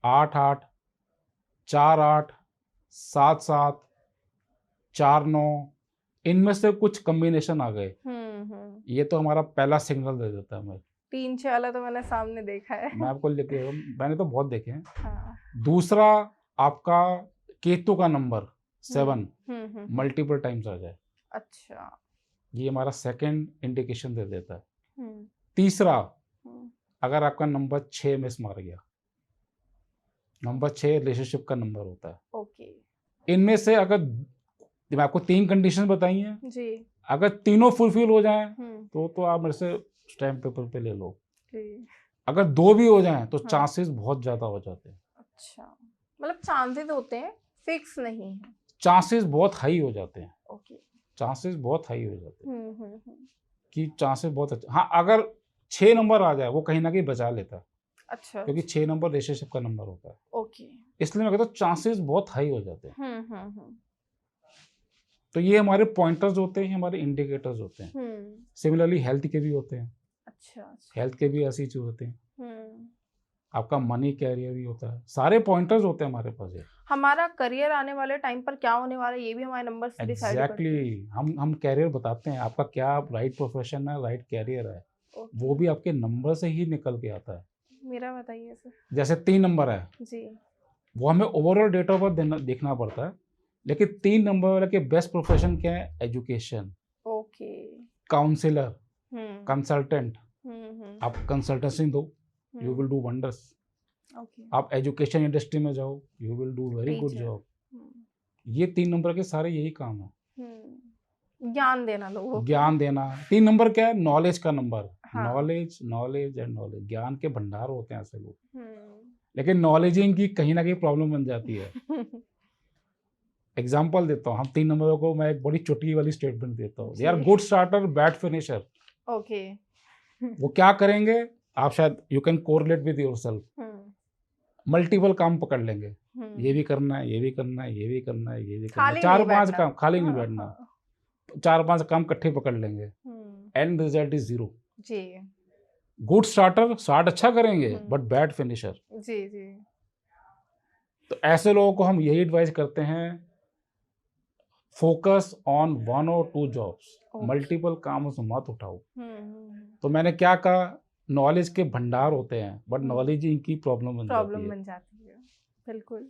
B: 8-8, 4-8, 7-7, 4-9, इनमें से कुछ कॉम्बिनेशन आ गए। ये तो हमारा पहला सिग्नल दे देता है हमें।
A: 3-6 वाला तो मैंने सामने देखा है।
B: मैं आपको लेके, मैंने तो बहुत देखे हैं।
A: हाँ।
B: दूसरा, आपका केतु का नंबर 7 मल्टीपल टाइम्स आ जाए, अच्छा, ये हमारा सेकंड इंडिकेशन दे देता है। तीसरा, अगर आपका नंबर 6 मिस मार गया, नंबर 6 रिलेशनशिप का नंबर होता है।
A: ओके।
B: इनमें से अगर, मैं आपको 3 कंडीशन बताई हैं जी, अगर तीनों फुलफिल हो जाएं तो आप मेरे से स्टैम्प पेपर पे ले लो जी। अगर 2 भी हो जाएं तो चांसेस बहुत ज्यादा हो जाते हैं। अच्छा,
A: मतलब चांसेस होते हैं, फिक्स नहीं है।
B: चांसेस बहुत हाई हो जाते हैं।
A: ओके।
B: चांसेस बहुत हाई हो जाते हैं कि चांसेस बहुत अच्छा। हाँ, अगर 6 नंबर आ जाए वो कहीं ना कहीं बचा लेता है। अच्छा, क्योंकि 6 नंबर रिलेशनशिप का नंबर होता है।
A: ओके।
B: इसलिए मैं कहता हूँ चांसेस बहुत हाई हो जाते हैं। तो ये हमारे पॉइंटर्स होते हैं, हमारे इंडिकेटर्स होते हैं। सिमिलरली हेल्थ के भी होते हैं। अच्छा, हेल्थ के भी ऐसी चीज होते हैं। आपका मनी कैरियर भी होता है, सारे पॉइंटर्स होते हैं हमारे पास।
A: हमारा करियर आने वाले टाइम पर क्या होने वाला है ये भी हमारे नंबर से डिसाइड करते हैं।
B: एग्जैक्टली, हम कैरियर बताते हैं, आपका क्या राइट प्रोफेशन है, राइट कैरियर है, वो भी आपके नंबर से ही निकल के आता है।
A: मेरा बताइए सर।
B: जैसे 3 नंबर है जी, वो हमें ओवरऑल डेट ऑफ बर्थ देखना पड़ता है, लेकिन 3 नंबर वाले के बेस्ट प्रोफेशन क्या है? Education, okay, counsellor, consultant. आप कंसल्टेंसी दो, यू विल डू वंडर्स। आप एजुकेशन इंडस्ट्री में जाओ, you will do very good job. ये 3 नंबर के सारे यही काम है।
A: ज्ञान देना लोगों को,
B: ज्ञान देना। 3 नंबर क्या है? नॉलेज का number. Knowledge, knowledge and knowledge, ज्ञान के भंडार होते हैं ऐसे लोग। लेकिन नॉलेजिंग की कहीं ना कहीं प्रॉब्लम बन जाती है। एग्जाम्पल देता हूँ, हम 3 नंबरों को मैं एक बड़ी चुटकी वाली स्टेटमेंट देता हूँ, they are good starter, bad finisher.
A: Okay.
B: वो क्या करेंगे, आप शायद you can correlate with yourself, multiple काम पकड़ लेंगे, ये भी करना है, ये भी करना है, ये भी करना है, ये भी करना है, 4-5 काम, खाली नहीं बैठना, 4-5 काम इकट्ठे पकड़ लेंगे, एंड रिजल्ट इज 0 जी। गुड स्टार्टर, स्टार्ट अच्छा करेंगे बट बैड फिनिशर।
A: जी जी।
B: तो ऐसे लोगों को हम यही एडवाइस करते हैं, फोकस ऑन 1 और 2 जॉब्स, मल्टीपल कामों से मत उठाओ। तो मैंने क्या कहा, नॉलेज के भंडार होते हैं बट नॉलेज ही इनकी प्रॉब्लम बन जाती है।
A: बिल्कुल।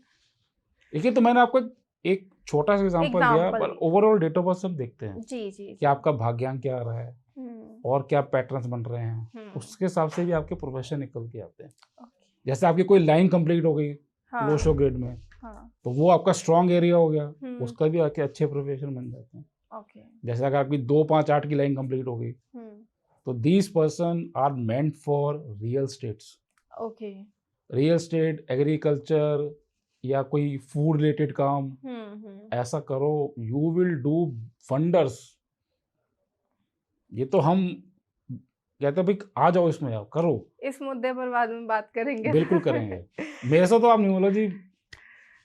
B: देखिए, तो मैंने आपको एक छोटा सा एग्जांपल दिया, पर ओवरऑल डेट ऑफ बर्थ सब देखते हैं
A: जी जी
B: कि आपका भाग्यांक क्या आ रहा है और क्या पैटर्न्स बन रहे हैं, उसके हिसाब से भी आपके प्रोफेशन निकल के आते हैं। जैसे आपकी कोई लाइन कंप्लीट हो गई लो शो ग्रेड में, तो वो आपका स्ट्रॉन्ग एरिया हो गया, उसका भी आपके अच्छे प्रोफेशन बन जाते हैं। जैसे अगर आपकी 2, 5, 8 की लाइन कंप्लीट हो गई, तो these person are meant for real states. Real state, agriculture या कोई फूड रिलेटेड काम, ऐसा करो, यू विल डू वंडर्स। ये तो हम कहते हैं भाई आ जाओ इसमें, आओ करो।
A: इस मुद्दे पर बाद में बात करेंगे।
B: बिल्कुल करेंगे। मेरे से तो आप numerology,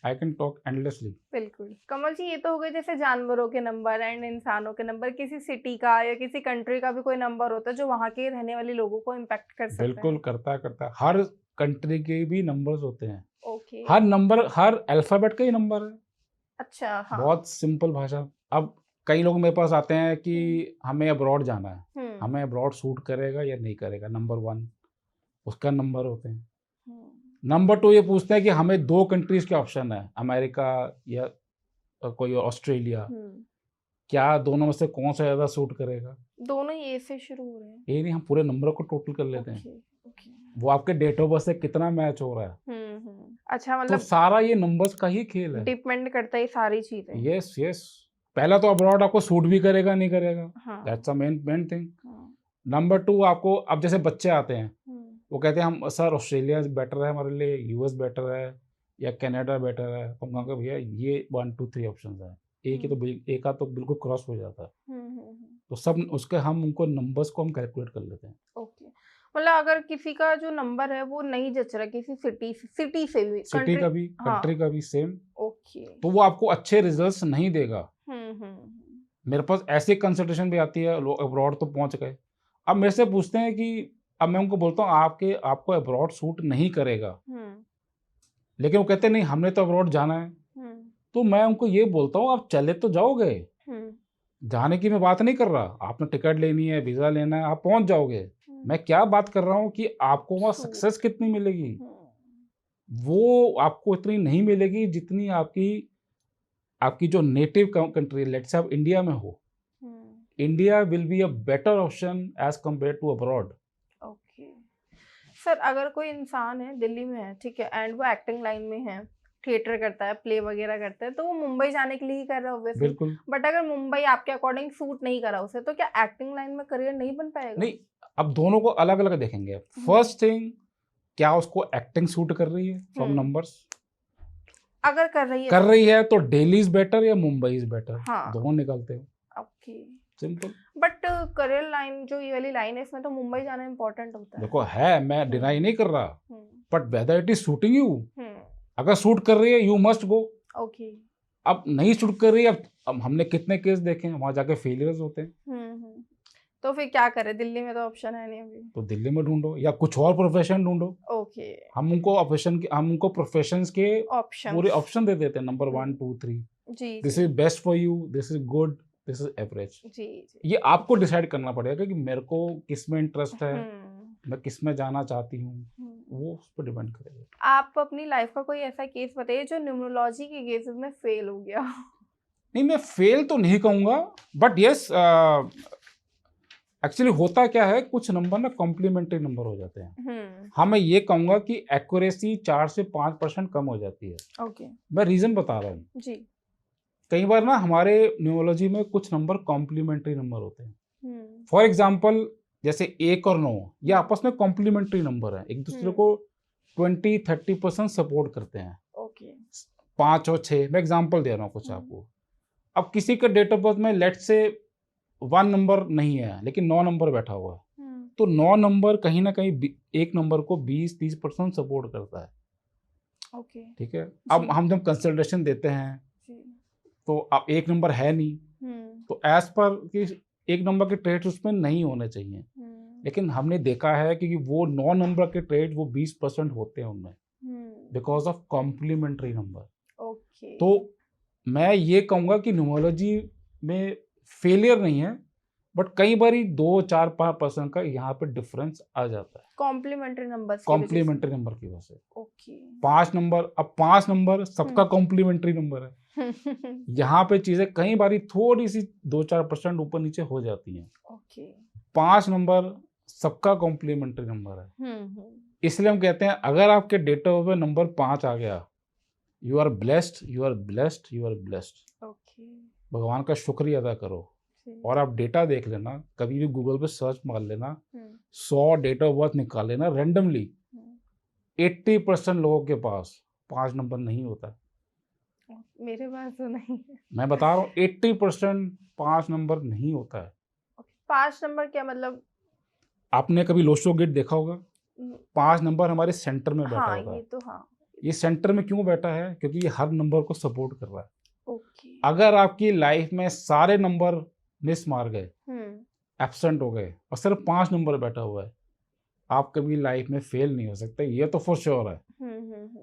B: I can talk endlessly.
A: बिल्कुल। कमल जी, ये तो हो गए जैसे जानवरों के नंबर एंड इंसानों के नंबर, किसी सिटी का या किसी कंट्री का भी कोई नंबर होता है जो वहाँ के रहने वाले लोगों को इम्पैक्ट कर सकता है?
B: बिल्कुल करता है। हर कंट्री के भी नंबर्स होते हैं। हर नंबर, हर अल्फाबेट का ही नंबर है।
A: अच्छा, हाँ।
B: बहुत सिंपल भाषा। अब कई लोग मेरे पास आते हैं कि हमें अब्रॉड जाना है, हमें अब्रॉड सूट करेगा या नहीं करेगा, नंबर 1 उसका नंबर होते हैं। नंबर 2 ये पूछते हैं कि हमें 2 कंट्रीज के ऑप्शन है, अमेरिका या कोई ऑस्ट्रेलिया, क्या दोनों में से कौन सा ज्यादा सूट करेगा?
A: दोनों ही ए से शुरू हो रहे हैं।
B: ये नहीं, हम पूरे नंबर को टोटल कर लेते हैं। वो आपके डेट ऑफ बर्थ से कितना मैच हो रहा है।
A: अच्छा, मतलब
B: तो सारा ये नंबर्स का ही खेल है,
A: डिपेंड करता है सारी चीजें।
B: यस। पहला तो अब्रॉड आपको सूट भी करेगा नहीं करेगा, that's a main thing. Number 2 आपको, अब जैसे बच्चे आते हैं वो कहते हैं हम सर ऑस्ट्रेलिया बेटर है हमारे लिए, यूएस बेटर है या कनाडा बेटर है, तो हम कहेंगे भैया ये 1, 2, 3 ऑप्शन है, एक का तो बिल्कुल क्रॉस हो जाता है। तो सब उसके हम उनको नंबर्स को हम कैलकुलेट कर लेते हैं।
A: ओके, मतलब अगर किसी का जो नंबर है वो नहीं जच रहा, किसी सिटी से भी,
B: सिटी का भी, कंट्री का भी सेम,
A: ओके,
B: तो वो आपको अच्छे रिजल्ट्स नहीं देगा। मेरे पास ऐसी कंसल्टेशन भी आती है, लोग अब्रॉड तो पहुंच गए, अब मेरे से पूछते हैं कि, अब मैं उनको बोलता हूँ आपको अब्रॉड सूट नहीं करेगा, लेकिन वो कहते हैं नहीं हमने तो अब्रॉड जाना है। तो मैं उनको ये बोलता हूँ आप चले तो जाओगे, जाने की मैं बात नहीं कर रहा, आपने टिकट लेनी है, वीजा लेना है, आप पहुंच जाओगे। मैं क्या बात कर रहा हूँ कि आपको वहाँ सक्सेस कितनी मिलेगी, वो आपको इतनी नहीं मिलेगी जितनी आपकी जो नेटिव कंट्री, लेट्स से आप इंडिया में हो, India will be a better option as compare to abroad.
A: Okay sir, अगर कोई इंसान है दिल्ली में है, ठीक है, एंड वो एक्टिंग लाइन में है, थिएटर करता है, प्ले वगैरह करता है, तो वो मुंबई जाने के लिए ही कर रहा है ऑब्वियसली।
B: बिल्कुल।
A: बट अगर मुंबई आपके अकॉर्डिंग सूट नहीं करा उसे, तो क्या एक्टिंग लाइन में करियर नहीं बन पाएगा?
B: नहीं, अब दोनों को अलग अलग देखेंगे। फर्स्ट थिंग, क्या उसको एक्टिंग सूट कर रही है फ्रॉम नंबर्स?
A: अगर कर रही है
B: तो दिल्ली इज बेटर या मुंबई इज बेटर,
A: हाँ।
B: दोनों निकलते हैं।
A: Okay,
B: simple.
A: But career line जो ये वाली लाइन है, इसमें तो मुंबई जाना इम्पोर्टेंट होता है।
B: देखो है, मैं डिनाई नहीं कर रहा, but whether it is suiting you, अगर सूट कर रही है यू मस्ट गो।
A: ओके,
B: अब नहीं सूट कर रही है, अब हमने कितने केस देखे हैं, वहां जाके फेलियर्स होते हैं।
A: तो फिर क्या करें, दिल्ली में तो ऑप्शन है नहीं अभी,
B: तो दिल्ली में ढूंढो या कुछ और प्रोफेशन ढूंढो।
A: ओके,
B: हम उनको प्रोफेशंस के पूरे ऑप्शन दे देते हैं, number 1, 2, 3, this is best for you, this is good, this is average. ये आपको डिसाइड करना पड़ेगा कि मेरे को किस में इंटरेस्ट है, मैं किस में जाना चाहती हूँ, वो उस पर डिपेंड करेगा।
A: आप अपनी लाइफ का कोई ऐसा केस बताइए जो न्यूमरोलॉजी के केसेस में फेल हो गया।
B: नहीं, मैं फेल तो नहीं कहूँगा, बट यस, एक्चुअली होता क्या है, कुछ नंबर ना कॉम्प्लीमेंट्री नंबर हो जाते हैं। हाँ, मैं ये कहूँगा कि एक्यूरेसी 4 से 5% कम हो जाती है।
A: ओके,
B: मैं रीज़न बता रहा हूँ
A: जी।
B: कई बार ना हमारे न्यूमरोलॉजी में कुछ नंबर कॉम्प्लीमेंट्री नंबर होते हैं। फॉर एग्जाम्पल, जैसे 1 और 9 ये आपस में कॉम्प्लीमेंट्री नंबर है, एक दूसरे को 20-30% सपोर्ट करते हैं।
A: ओके,
B: 5 और 6, मैं एग्जाम्पल दे रहा हूँ कुछ आपको। अब किसी का डेट ऑफ बर्थ में लेट से 1 नंबर नहीं है लेकिन 9 नंबर बैठा हुआ है, तो 9 नंबर कहीं ना कहीं 1 नंबर को 20-30% सपोर्ट करता है।
A: ओके,
B: ठीक है। अब हम जब कंसल्टेशन देते हैं तो अब 1 नंबर है नहीं, तो एज पर कि 1 नंबर के ट्रेड्स उसमें नहीं होने चाहिए, लेकिन हमने देखा है कि वो 9 नंबर के ट्रेड वो 20% होते हैं उनमें, because of complementary number.
A: Okay.
B: तो मैं ये कहूँगा कि न्यूमरोलॉजी में फेलियर नहीं है, बट कई बार 2-4-5% का यहाँ पे डिफरेंस आ जाता है
A: कॉम्प्लीमेंट्री नंबर
B: कॉम्प्लीमेंट्री नंबर की वजह से।
A: ओके।
B: 5 नंबर, अब 5 नंबर सबका कॉम्प्लीमेंट्री नंबर है। यहाँ पे चीजें कई बार थोड़ी सी 2-4% ऊपर नीचे हो जाती हैं।
A: ओके।
B: 5 नंबर सबका कॉम्प्लीमेंट्री नंबर है, इसलिए हम कहते हैं अगर आपके डेट ऑफ बर्थ नंबर 5 आ गया, you are blessed, you are blessed, you are blessed.
A: Okay.
B: भगवान का शुक्रिया अदा करो। और आप डेटा देख लेना, कभी भी गूगल पे सर्च मार लेना, 100 डेट ऑफ बर्थ निकाल लेना रेंडमली, 80% लोगों के पास 5 नंबर नहीं होता है।
A: मेरे पास तो नहीं है।
B: मैं बता रहा हूँ 80% 5 नंबर नहीं होता है।
A: 5 नंबर क्या मतलब?
B: आपने कभी लोशो गेट देखा होगा? 5 नंबर हमारे सेंटर में बैठा
A: हाँ,
B: होता है।
A: ये तो हाँ।
B: ये सेंटर में क्यों बैठा है? क्योंकि ये हर नंबर को सपोर्ट कर रहा है।
A: ओके।
B: अगर आपकी लाइफ में सारे नंबर मिस मार गए, एब्सेंट हो गए और सिर्फ 5 नंबर बैठा हुआ है, आप कभी लाइफ में फेल नहीं हो सकते, ये तो फॉर श्योर है।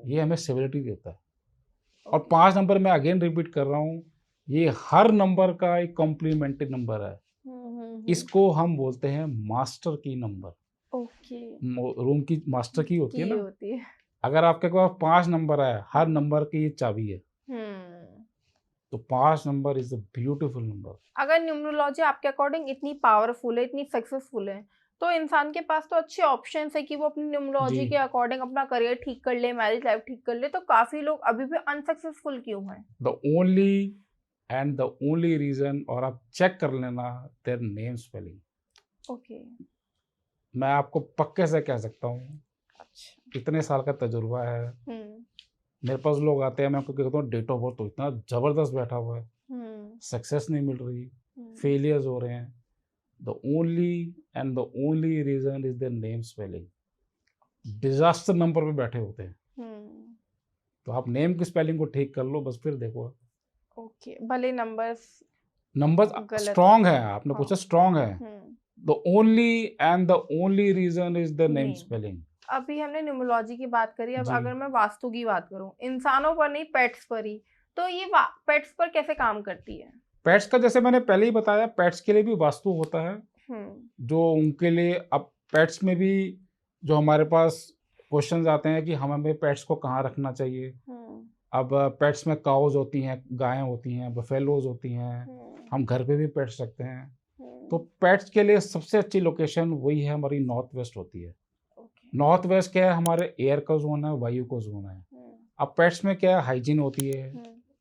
B: ये हमें सिविलिटी देता है। और 5 नंबर मैं अगेन रिपीट कर रहा हूँ, ये हर नंबर का एक कॉम्प्लीमेंट्री नंबर है। इसको हम बोलते हैं मास्टर की नंबर।
A: ओके।
B: रूम की मास्टर की होती है ना,
A: होती है।
B: अगर आपके पास 5 नंबर है, हर नंबर की ये चाबी है। तो 5 number is a beautiful number.
A: अगर न्यूमरोलॉजी आपके अकॉर्डिंग इतनी पावरफुल है, इतनी सक्सेसफुल है, तो इंसान के पास तो अच्छे ऑप्शंस है कि वो अपनी न्यूमरोलॉजी के अकॉर्डिंग अपना करियर ठीक कर ले, मैरिज लाइफ ठीक कर ले, तो काफी लोग अभी भी अनसक्सेसफुल क्यों हैं?
B: द ओनली रीजन, और आप चेक कर लेना, देयर नेम स्पेलिंग।
A: ओके।
B: मैं आपको पक्के से कह सकता हूँ,
A: अच्छा।
B: इतने साल का तजुर्बा है। मेरे पास लोग आते हैं, मैं आपको कहता हूँ डेट ऑफ बर्थ तो इतना जबरदस्त बैठा हुआ है, सक्सेस नहीं मिल रही, फेलियर्स हो रहे हैं। The only reason is their name spelling. Disaster number पे बैठे होते हैं। तो आप नेम की स्पेलिंग को ठीक कर लो, बस फिर देखो।
A: ओके। भले नंबर्स
B: स्ट्रॉन्ग है, आपने पूछा स्ट्रॉन्ग है, the only reason is the name spelling.
A: अभी हमने न्यूमरोलॉजी की बात करी, अब
B: जी।
A: अगर मैं वास्तु की बात करूं, इंसानों पर नहीं पेट्स पर ही, तो ये पेट्स पर कैसे काम करती है?
B: पेट्स का जैसे मैंने पहले ही बताया, पेट्स के लिए भी वास्तु होता है, जो उनके लिए। अब पेट्स में भी जो हमारे पास क्वेश्चंस आते हैं कि हमें पेट्स को कहाँ रखना चाहिए। अब पेट्स में काउज होती हैं, गायें होती हैं, बफेलोज होती हैं, हम घर पे भी पेट्स रखते हैं। तो पेट्स के लिए सबसे अच्छी लोकेशन वही है, हमारी नॉर्थ वेस्ट होती है। नॉर्थ वेस्ट क्या है, हमारे एयर का जोन है, वायु का जोन है। अब पेट्स में क्या है, हाइजीन होती है,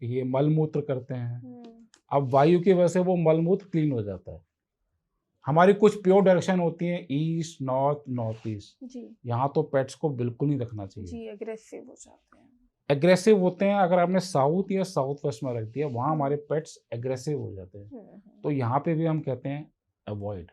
B: ये मलमूत्र करते हैं। अब वायु की वजह से वो मलमूत्र क्लीन हो जाता है। हमारी कुछ प्योर डायरेक्शन होती है, ईस्ट, नॉर्थ ईस्ट। यहाँ तो पेट्स को बिल्कुल नहीं रखना चाहिए जी,
A: एग्रेसिव हो जाते हैं।
B: एग्रेसिव होते हैं। अगर आपने साउथ या साउथ वेस्ट में रख दिया, वहाँ हमारे पेट्स एग्रेसिव हो जाते हैं। तो यहाँ पे भी हम कहते हैं अवॉइड।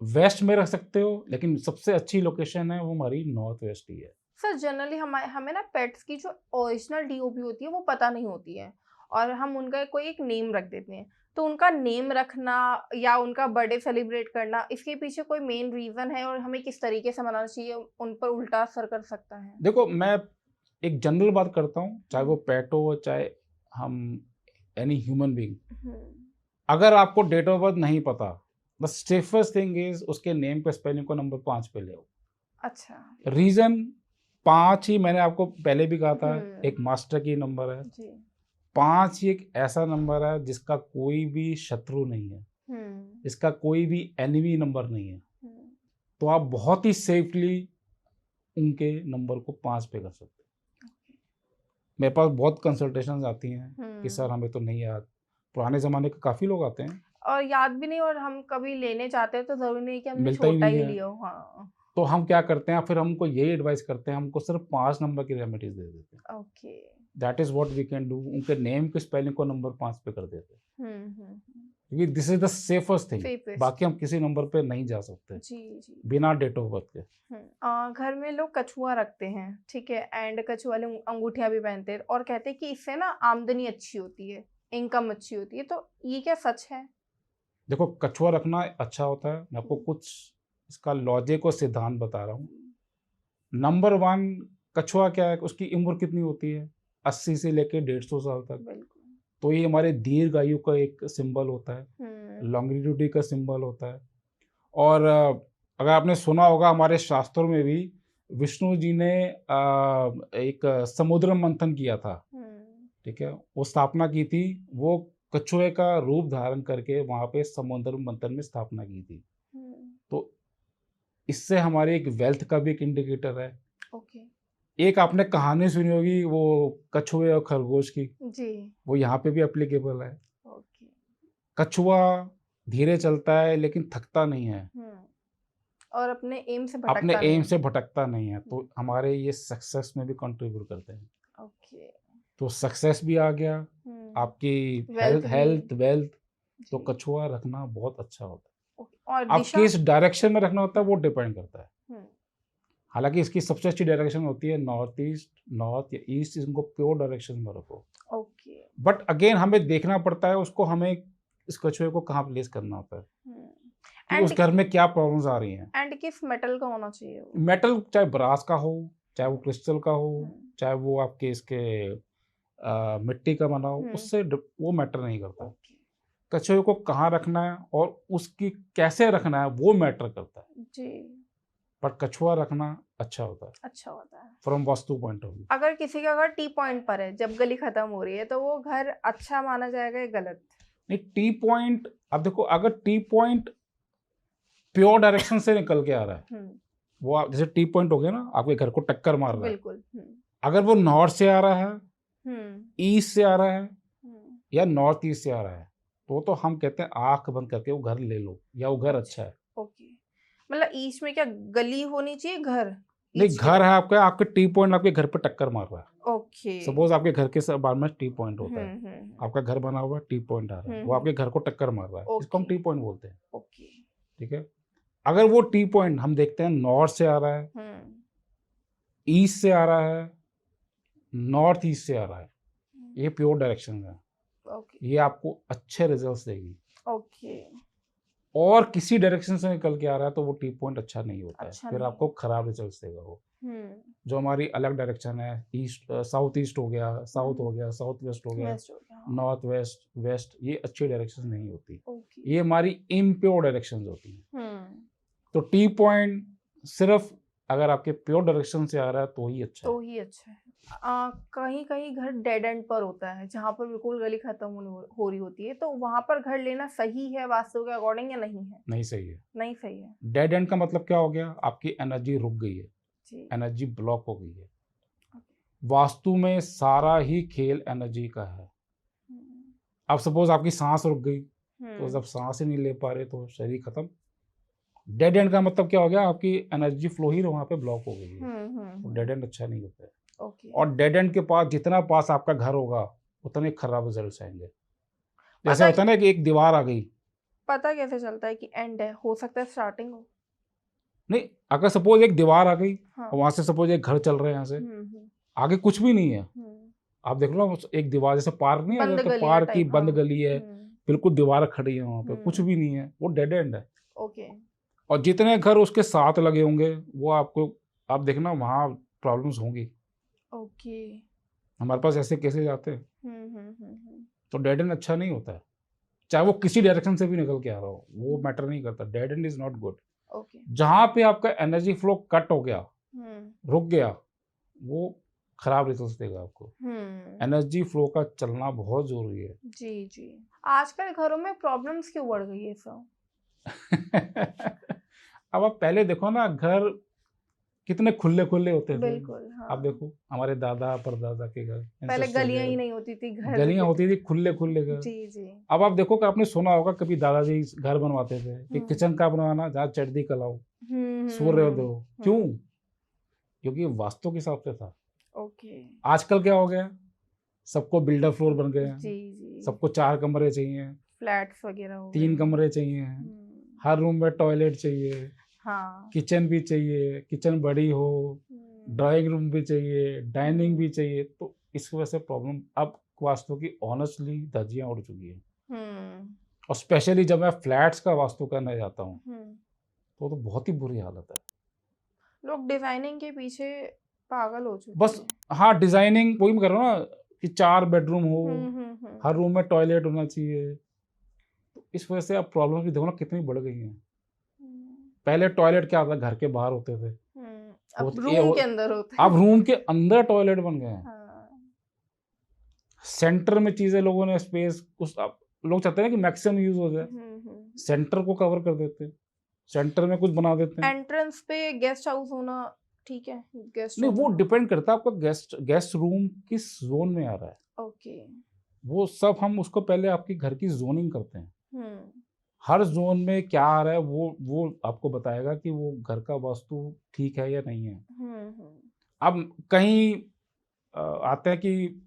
B: वेस्ट में रख सकते हो, लेकिन सबसे अच्छी लोकेशन है वो हमारी नॉर्थ वेस्ट ही है।
A: सर जनरली हमें ना पेट्स की जो ओरिजिनल डीओपी होती है वो पता नहीं होती है, और हम उनका कोई एक नेम रख देते हैं। तो उनका नेम रखना या उनका बर्थडे सेलिब्रेट करना, इसके पीछे कोई मेन रीजन है, और हमें किस तरीके से मनाना चाहिए, उन पर उल्टा असर कर सकता है?
B: देखो, मैं एक जनरल बात करता हूँ, चाहे वो पेट हो, चाहे हम एनी ह्यूमन बीइंग। अगर आपको डेट ऑफ बर्थ नहीं पता, द सेफेस्ट थिंग इज उसके नेम पे स्पेलिंग को नंबर 5 पे ले आओ।
A: अच्छा।
B: रीजन 5 ही मैंने आपको पहले भी कहा था, एक मास्टर की नंबर है जी। 5 ही एक ऐसा नंबर है जिसका कोई भी शत्रु नहीं है, इसका कोई भी एनिमी नंबर नहीं है। तो आप बहुत ही सेफली उनके नंबर को 5 पे कर सकते हैं। मेरे पास बहुत कंसल्टेशंस आती हैं कि सर हमें तो नहीं याद। पुराने ज़माने के काफ़ी लोग आते हैं
A: और याद भी नहीं, और हम कभी लेने जाते हैं तो ज़रूरी नहीं कि हमने छोटा ही लिया हो। हाँ।
B: तो हम क्या करते हैं, फिर हमको यही एडवाइस करते हैं, हमको सिर्फ 5 नंबर की रेमेडीज दे देते हैं।
A: Okay,
B: that is what we can do. उनके नेम के स्पेलिंग को नंबर 5 पे कर देते हैं, क्योंकि this is the safest thing. बाकी हम किसी नंबर पे नहीं जा सकते जी बिना डेट ऑफ बर्थ के।
A: घर में लोग कछुआ रखते हैं, ठीक है, एंड कछुआ वाले अंगूठियां भी पहनते हैं, और कहते हैं कि इससे ना आमदनी अच्छी होती है, इनकम अच्छी होती है। तो ये क्या सच है?
B: देखो, कछुआ रखना अच्छा होता है। मैं आपको कुछ इसका लॉजिक और सिद्धांत बता रहा हूँ। नंबर 1, कछुआ क्या है, उसकी उम्र कितनी होती है? 80 से लेके 150 साल तक। तो ये हमारे दीर्घ आयु का एक सिंबल होता है, लॉन्गिट्यूडी का सिंबल होता है। और अगर आपने सुना होगा, हमारे शास्त्रों में भी विष्णु जी ने एक समुद्र मंथन किया था, ठीक है, वो स्थापना की थी, वो कछुए का रूप धारण करके वहां पे समुद्र मंथन में स्थापना की थी। तो इससे हमारे एक वेल्थ का भी एक इंडिकेटर है। एक आपने कहानी सुनी होगी वो कछुए और खरगोश की जी, वो यहाँ पे भी एप्लीकेबल है। कछुआ धीरे चलता है लेकिन थकता नहीं है,
A: और अपने एम से भटकता नहीं है,
B: तो हमारे ये सक्सेस में भी कंट्रीब्यूट करते हैं। तो सक्सेस भी आ गया, आपकी हेल्थ वेल्थ, तो कछुआ रखना बहुत अच्छा होता है।
A: और
B: आप किस डायरेक्शन में रखना होता है वो डिपेंड करता है। हालांकि इसकी सबसे अच्छी डायरेक्शन होती है नॉर्थ ईस्ट, नॉर्थ या ईस्ट, इनको प्योर डायरेक्शन में रखो। बट अगेन हमें देखना पड़ता है उसको, हमें इस कछुए को कहाँ प्लेस करना होता है कि उस घर में क्या प्रॉब्लम्स आ रही हैं।
A: एंड किस मेटल का होना चाहिए वो?
B: मेटल चाहे ब्रास का हो, चाहे वो क्रिस्टल का हो, चाहे वो आपके इसके मिट्टी का बना हो, उससे वो मैटर नहीं करता। कछुए को कहाँ रखना है और उसकी कैसे रखना है वो मैटर करता है जी। पर कछुआ रखना अच्छा होता है from vastu point of view.
A: अगर किसी का घर टी पॉइंट पर है, जब गली खत्म हो रही है, तो वो घर अच्छा माना जाएगा या गलत?
B: नहीं, टी पॉइंट, अब देखो, अगर टी पॉइंट प्योर डायरेक्शन से निकल के आ रहा है, वो आप जैसे टी पॉइंट हो गया ना, आपके घर को टक्कर मार रहा है, बिल्कुल। अगर वो नॉर्थ से आ रहा है, ईस्ट से आ रहा है, या नॉर्थ ईस्ट से आ रहा है, तो हम कहते हैं आंख बंद करके वो घर ले लो, या वो घर अच्छा है।
A: ओके, मतलब ईस्ट में क्या गली होनी चाहिए? घर
B: नहीं, घर है आपका, आपके टी पॉइंट आपके घर पे टक्कर मार रहा है।
A: ओके,
B: सपोज आपके घर के बाहर में टी पॉइंट होता है, आपका घर बना हुआ है, टी पॉइंट आ रहा है, वो आपके घर को टक्कर मार रहा है, इसको हम टी पॉइंट बोलते हैं।
A: ओके,
B: ठीक है। अगर वो टी पॉइंट हम देखते हैं नॉर्थ से आ रहा है, ईस्ट से आ रहा है, नॉर्थ ईस्ट से आ रहा है, ये प्योर डायरेक्शन है, ये आपको अच्छे रिजल्ट्स देगी।
A: ओके,
B: और किसी डायरेक्शन से निकल के आ रहा है तो वो टी पॉइंट अच्छा नहीं होता है, फिर आपको खराब रिजल्ट्स देगा वो। जो हमारी अलग डायरेक्शन है, ईस्ट साउथ ईस्ट हो गया, साउथ हो गया, साउथ वेस्ट हो गया, नॉर्थ वेस्ट, वेस्ट, ये अच्छी डायरेक्शन नहीं होती, ये हमारी इम्प्योर डायरेक्शन होती है। तो टी पॉइंट सिर्फ अगर आपके प्योर डायरेक्शन से आ रहा है तो ही अच्छा
A: है। कहीं कहीं घर डेड एंड पर होता है, जहाँ पर बिल्कुल गली खत्म हो रही होती है, तो वहां पर घर लेना सही है वास्तु के अकॉर्डिंग या नहीं है?
B: नहीं सही है।
A: नहीं सही है।
B: डेड एंड का मतलब क्या हो गया? आपकी एनर्जी रुक गई है, एनर्जी ब्लॉक हो गई है। वास्तु में सारा ही खेल एनर्जी का है। अब सपोज आपकी सांस रुक गई, तो जब सांस ही नहीं ले पा रहे तो शरीर खत्म। डेड एंड का मतलब क्या हो गया? आपकी एनर्जी फ्लो ही वहां पे ब्लॉक हो गई है, तो डेड एंड अच्छा नहीं होता है। और डेड एंड के पास जितना पास आपका घर होगा उतने खराब रिजल्ट्स आएंगे। जैसे होता है ना कि एक दीवार आ गई,
A: पता कैसे चलता है कि एंड है? हो सकता है स्टार्टिंग हो।
B: नहीं, अगर सपोज एक दीवार आ गई, वहां से सपोज एक घर चल रहे हैं, यहाँ से आगे कुछ भी नहीं है, आप देख लो एक दीवार, जैसे पार्क नहीं है, तो पार्क की बंद गली है, बिल्कुल दीवार खड़ी है वहां पे, कुछ भी नहीं है, वो डेड एंड है।
A: ओके।
B: और जितने घर उसके साथ लगे होंगे वो आपको, आप देखना वहाँ प्रॉब्लम्स होंगी।
A: ओके।
B: हमारे पास ऐसे केसेस आते हैं। तो डेड एंड अच्छा नहीं होता है, चाहे वो किसी डायरेक्शन से भी निकल के आ रहा हो, वो मैटर नहीं करता। Dead and is not good. जहाँ पे आपका एनर्जी फ्लो कट हो गया, रुक गया, वो खराब रिजल्ट्स देगा आपको। एनर्जी फ्लो का चलना बहुत जरूरी है।
A: जी जी। आजकल घरों में प्रॉब्लम्स क्यों बढ़ गई है सब?
B: अब आप पहले देखो ना, घर कितने खुले खुले होते थे।
A: बिल्कुल, हाँ।
B: आप देखो हमारे दादा परदादा के घर,
A: पहले गलियां ही नहीं होती थी, घर
B: गलियां होती थी, खुले खुले घर।
A: जी जी।
B: अब आप देखो कि आपने सुना होगा कभी दादाजी घर बनवाते थे कि किचन का बनवाना, जहाँ चढ़दी कलाओ, सूर्य दो। क्यों? क्योंकि वास्तु के हिसाब से था।
A: ओके।
B: आजकल क्या हो गया? सबको बिल्डर फ्लोर बन गए हैं।
A: जी जी।
B: सबको 4 कमरे चाहिए,
A: फ्लैट्स वगैरह हो गए,
B: 3 कमरे चाहिए, हर रूम में टॉयलेट चाहिए,
A: हाँ,
B: किचन भी चाहिए, किचन बड़ी हो, ड्राइंग रूम भी चाहिए, डाइनिंग भी चाहिए। तो इस वजह से प्रॉब्लम अब वास्तु की ऑनेस्टली धज्जियां उड़ चुकी है। और स्पेशली जब मैं फ्लैट्स का वास्तु करने जाता हूँ, तो बहुत ही बुरी हालत है।
A: लोग डिजाइनिंग के पीछे पागल हो चुके
B: बस
A: हैं।
B: हाँ, डिजाइनिंग वही मैं कर रहा हूँ ना कि 4 बेडरूम हो,
A: हम्म।
B: हर रूम में टॉयलेट होना चाहिए। तो इस वजह से अब प्रॉब्लम भी देखो ना कितनी बढ़ गई हैं। पहले टॉयलेट क्या था, घर के बाहर होते थे,
A: अब रूम के अंदर होते हैं।
B: अब रूम के अंदर टॉयलेट बन गए हैं।
A: हाँ।
B: सेंटर में चीजें लोगों ने स्पेस कुछ, अब लोग चाहते हैं कि मैक्सिमम यूज हो जाए, सेंटर को कवर कर देते हैं, सेंटर में कुछ बना देते हैं।
A: एंट्रेंस पे गेस्ट हाउस होना ठीक है, गेस्ट
B: नहीं,
A: रूम
B: वो
A: होना।
B: डिपेंड करता है आपका गेस्ट रूम किस जोन में आ रहा है।
A: ओके।
B: वो सब हम उसको पहले आपकी घर की जोनिंग करते हैं। हर जोन में क्या आ रहा है वो आपको बताएगा कि वो घर का वास्तु ठीक है या नहीं है। अब कहीं आते हैं कि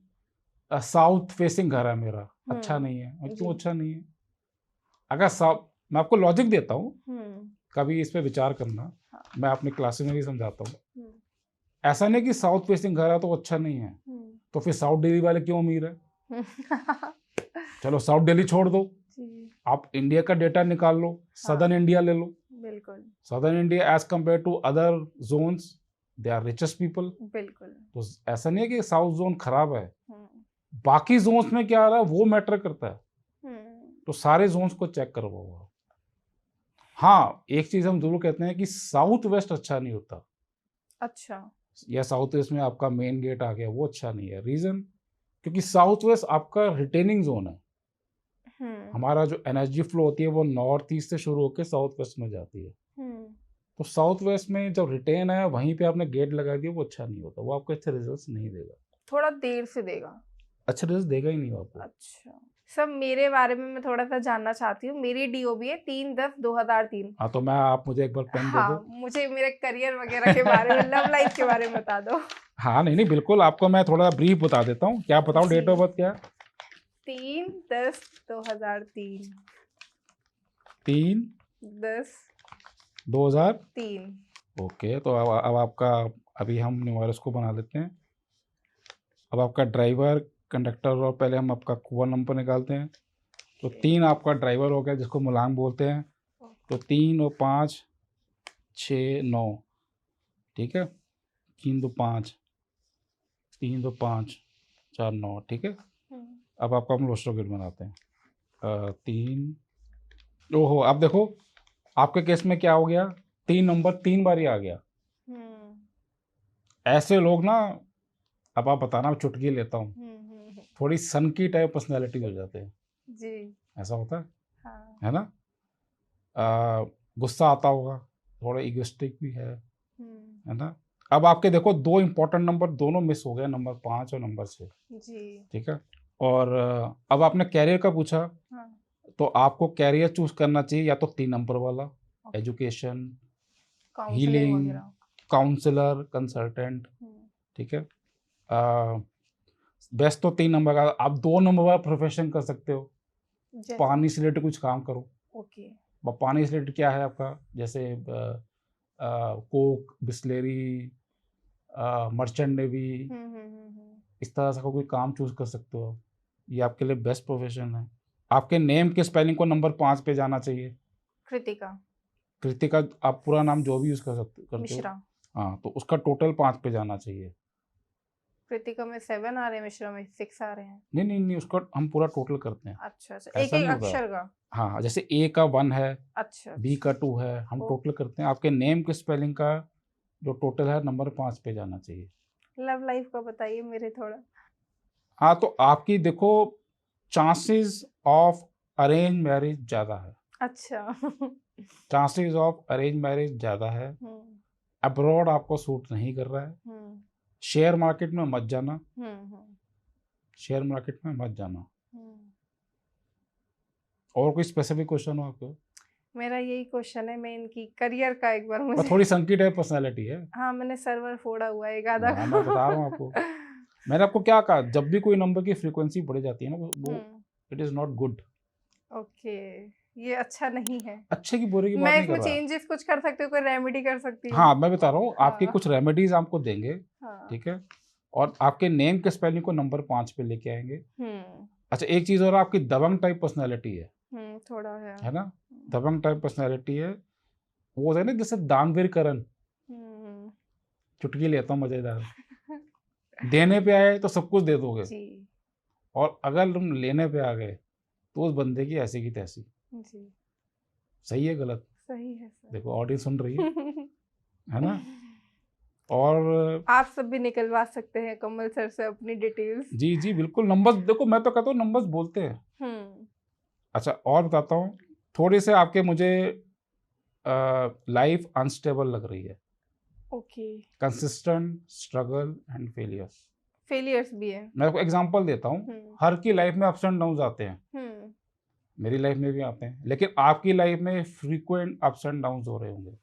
B: साउथ फेसिंग घर है मेरा, अच्छा नहीं है। और क्यों अच्छा नहीं है? अगर साउथ, मैं आपको लॉजिक देता हूँ, कभी इस पे विचार करना।
A: हाँ।
B: मैं अपनी क्लासेस में भी समझाता हूँ। ऐसा नहीं कि साउथ फेसिंग घर है तो अच्छा नहीं है, तो फिर साउथ दिल्ली वाले क्यों अमीर है? चलो साउथ दिल्ली छोड़ दो, आप इंडिया का डेटा निकाल लो, सदर्न इंडिया ले लो।
A: बिल्कुल।
B: Southern India as compare to other zones, they are richest people.
A: बिल्कुल।
B: तो ऐसा नहीं है कि साउथ जोन खराब है, बाकी जोन्स में क्या आ रहा है वो मैटर करता है। तो सारे जोन्स को चेक करवाओ। हाँ, एक चीज हम जरूर कहते हैं कि साउथ वेस्ट अच्छा नहीं होता।
A: अच्छा।
B: या साउथ वेस्ट में आपका मेन गेट आ गया, वो अच्छा नहीं है। रीजन, क्योंकि साउथ वेस्ट आपका रिटेनिंग जोन है। हमारा जो एनर्जी फ्लो होती है वो नॉर्थ ईस्ट से शुरू होकर साउथ वेस्ट में जाती है। तो साउथ वेस्ट में जब रिटेन है वहीं पे आपने गेट लगा दिया, वो अच्छा नहीं होता, वो आपको अच्छे रिजल्ट्स नहीं देगा,
A: थोड़ा देर से देगा,
B: अच्छे रिजल्ट देगा ही नहीं वो आपको।
A: अच्छा। सब मेरे बारे में मैं थोड़ा सा जानना चाहती हूँ। मेरी डीओबी है 3/10/2003।
B: हाँ, तो आप मुझे एक बार पेन दे दो।
A: हाँ, मुझे मेरे करियर वगैरह के बारे में, लव लाइफ के बारे में बता दो।
B: हाँ, नहीं बिल्कुल, आपको मैं थोड़ा ब्रीफ बता देता हूँ। क्या बताऊँ, डेट ऑफ बर्थ क्या है?
A: 3/10/2003।
B: 3/10/2003। ओके, तो अब आपका, अभी हम न्यूमरस को बना लेते हैं। अब आपका ड्राइवर, कंडक्टर, और पहले हम आपका कुआ नंबर निकालते हैं। तो 3 आपका ड्राइवर हो गया, जिसको मुलांग बोलते हैं। तो 3 और 5 6 9, ठीक है। 3 2 5, 3 2 5 4 9, ठीक है। अब आपका हम रोस्टर गेट बनाते हैं। 3, ओहो, अब देखो आपके केस में क्या हो गया, 3 नंबर 3 बार ही आ गया। ऐसे लोग ना, अब आप बताना, मैं चुटकी लेता हूँ, थोड़ी सन की टाइप पर्सनैलिटी हो जाते हैं
A: जी।
B: ऐसा होता है।
A: हाँ।
B: है ना? गुस्सा आता होगा, थोड़ा इगोइस्टिक भी है ना? अब आपके देखो 2 इंपॉर्टेंट नंबर दोनों मिस हो गए, नंबर 5 और नंबर 6।
A: जी।
B: ठीक है। और अब आपने कैरियर का पूछा।
A: हाँ।
B: तो आपको कैरियर चूज करना चाहिए या तो 3 नंबर वाला, एजुकेशन, हीलिंग, काउंसलर, कंसल्टेंट, ठीक है। बेस्ट तो 3 नंबर का। आप 2 नंबर वाला प्रोफेशन कर सकते हो, पानी से रिलेटेड कुछ काम करो।
A: ओके।
B: पानी से रिलेटेड क्या है आपका, जैसे कोक, बिस्लेरी, मर्चेंट नेवी, इस तरह से कोई काम चूज कर सकते हो। ये आपके लिए बेस्ट प्रोफेशन है। आपके नेम के स्पेलिंग को नंबर 5 पे जाना चाहिए।
A: कृतिका।
B: कृतिका, आप पूरा नाम जो भी यूज करते
A: मिश्रा।
B: हो, हाँ, तो उसका टोटल 5 पे जाना चाहिए।
A: कृतिका में 7 आ रहे हैं, मिश्रा में 6 आ रहे हैं।
B: नहीं, उसका हम पूरा टोटल करते हैं।
A: अच्छा, एक एक अक्षर का।
B: हाँ, जैसे ए का 1 है,
A: अच्छा,
B: बी का 2 है, हम टोटल करते हैं। आपके नेम के स्पेलिंग का जो टोटल है नंबर 5 पे जाना चाहिए।
A: लव लाइफ का बताइए मेरे थोड़ा।
B: हाँ, तो आपकी देखो चांसेस ऑफ अरेंज मैरिज ज्यादा है।
A: अच्छा।
B: चांसेस ऑफ अरेंज मैरिज ज्यादा है। अब्रॉड आपको सूट नहीं कर रहा है। शेयर मार्केट में मत जाना। शेयर मार्केट में मत जाना। और कोई स्पेसिफिक क्वेश्चन हो आपको?
A: मेरा यही क्वेश्चन है, मैं इनकी करियर का एक बार मुझे।
B: थोड़ी संकी टाइप पर्सनालिटी है।
A: हाँ, मैंने सर्वर फोड़ा हुआ है एक आधा।
B: मैं बता रहा हूँ आपको। मैंने आपको क्या कहा, जब भी कोई नंबर की फ्रीक्वेंसी बढ़ जाती है ना, वो it is not good.
A: Okay, ये अच्छा नहीं है।
B: अच्छे की बुरे की बात
A: मैं
B: नहीं कर
A: इसमें
B: रहा।
A: चेंजेस कुछ कर सकती हूँ, कोई रेमेडी कर सकती हूँ?
B: हाँ, मैं बता रहा हूँ,
A: हाँ।
B: आपकी कुछ रेमेडीज आपको देंगे।
A: हाँ।
B: ठीक है। और आपके नेम के स्पेलिंग को नंबर 5 पे लेके आएंगे। अच्छा, एक चीज और, आपकी दबंग टाइप पर्सनैलिटी है।
A: थोड़ा है
B: ना? दबंग टाइप पर्सनैलिटी है। वो है ना जैसे दानवीर करण, चुटकी लेता हूँ मजेदार। देने पे आए तो सब कुछ दे दोगे
A: जी।
B: और अगर तुम लेने पे आ गए तो उस बंदे की ऐसी की तैसी।
A: जी।
B: सही है गलत?
A: सही है सर।
B: देखो ऑडियंस सुन रही है ना? और
A: आप सब भी निकलवा सकते हैं कमल सर से अपनी डिटेल्स।
B: जी जी बिल्कुल, नंबर्स देखो, मैं तो कहता हूँ नंबर्स बोलते हैं। अच्छा और बताता हूँ, थोड़ी से आपके मुझे लाइफ अनस्टेबल लग रही है।
A: Okay.
B: Consistent struggle and failures.
A: Failures भी है।
B: मैं आपको एग्जांपल देता हूँ, हर की लाइफ में अप्स एंड डाउन आते हैं, मेरी लाइफ में भी आते हैं, लेकिन आपकी लाइफ में फ्रीक्वेंट अप्स एंड डाउन हो रहे होंगे।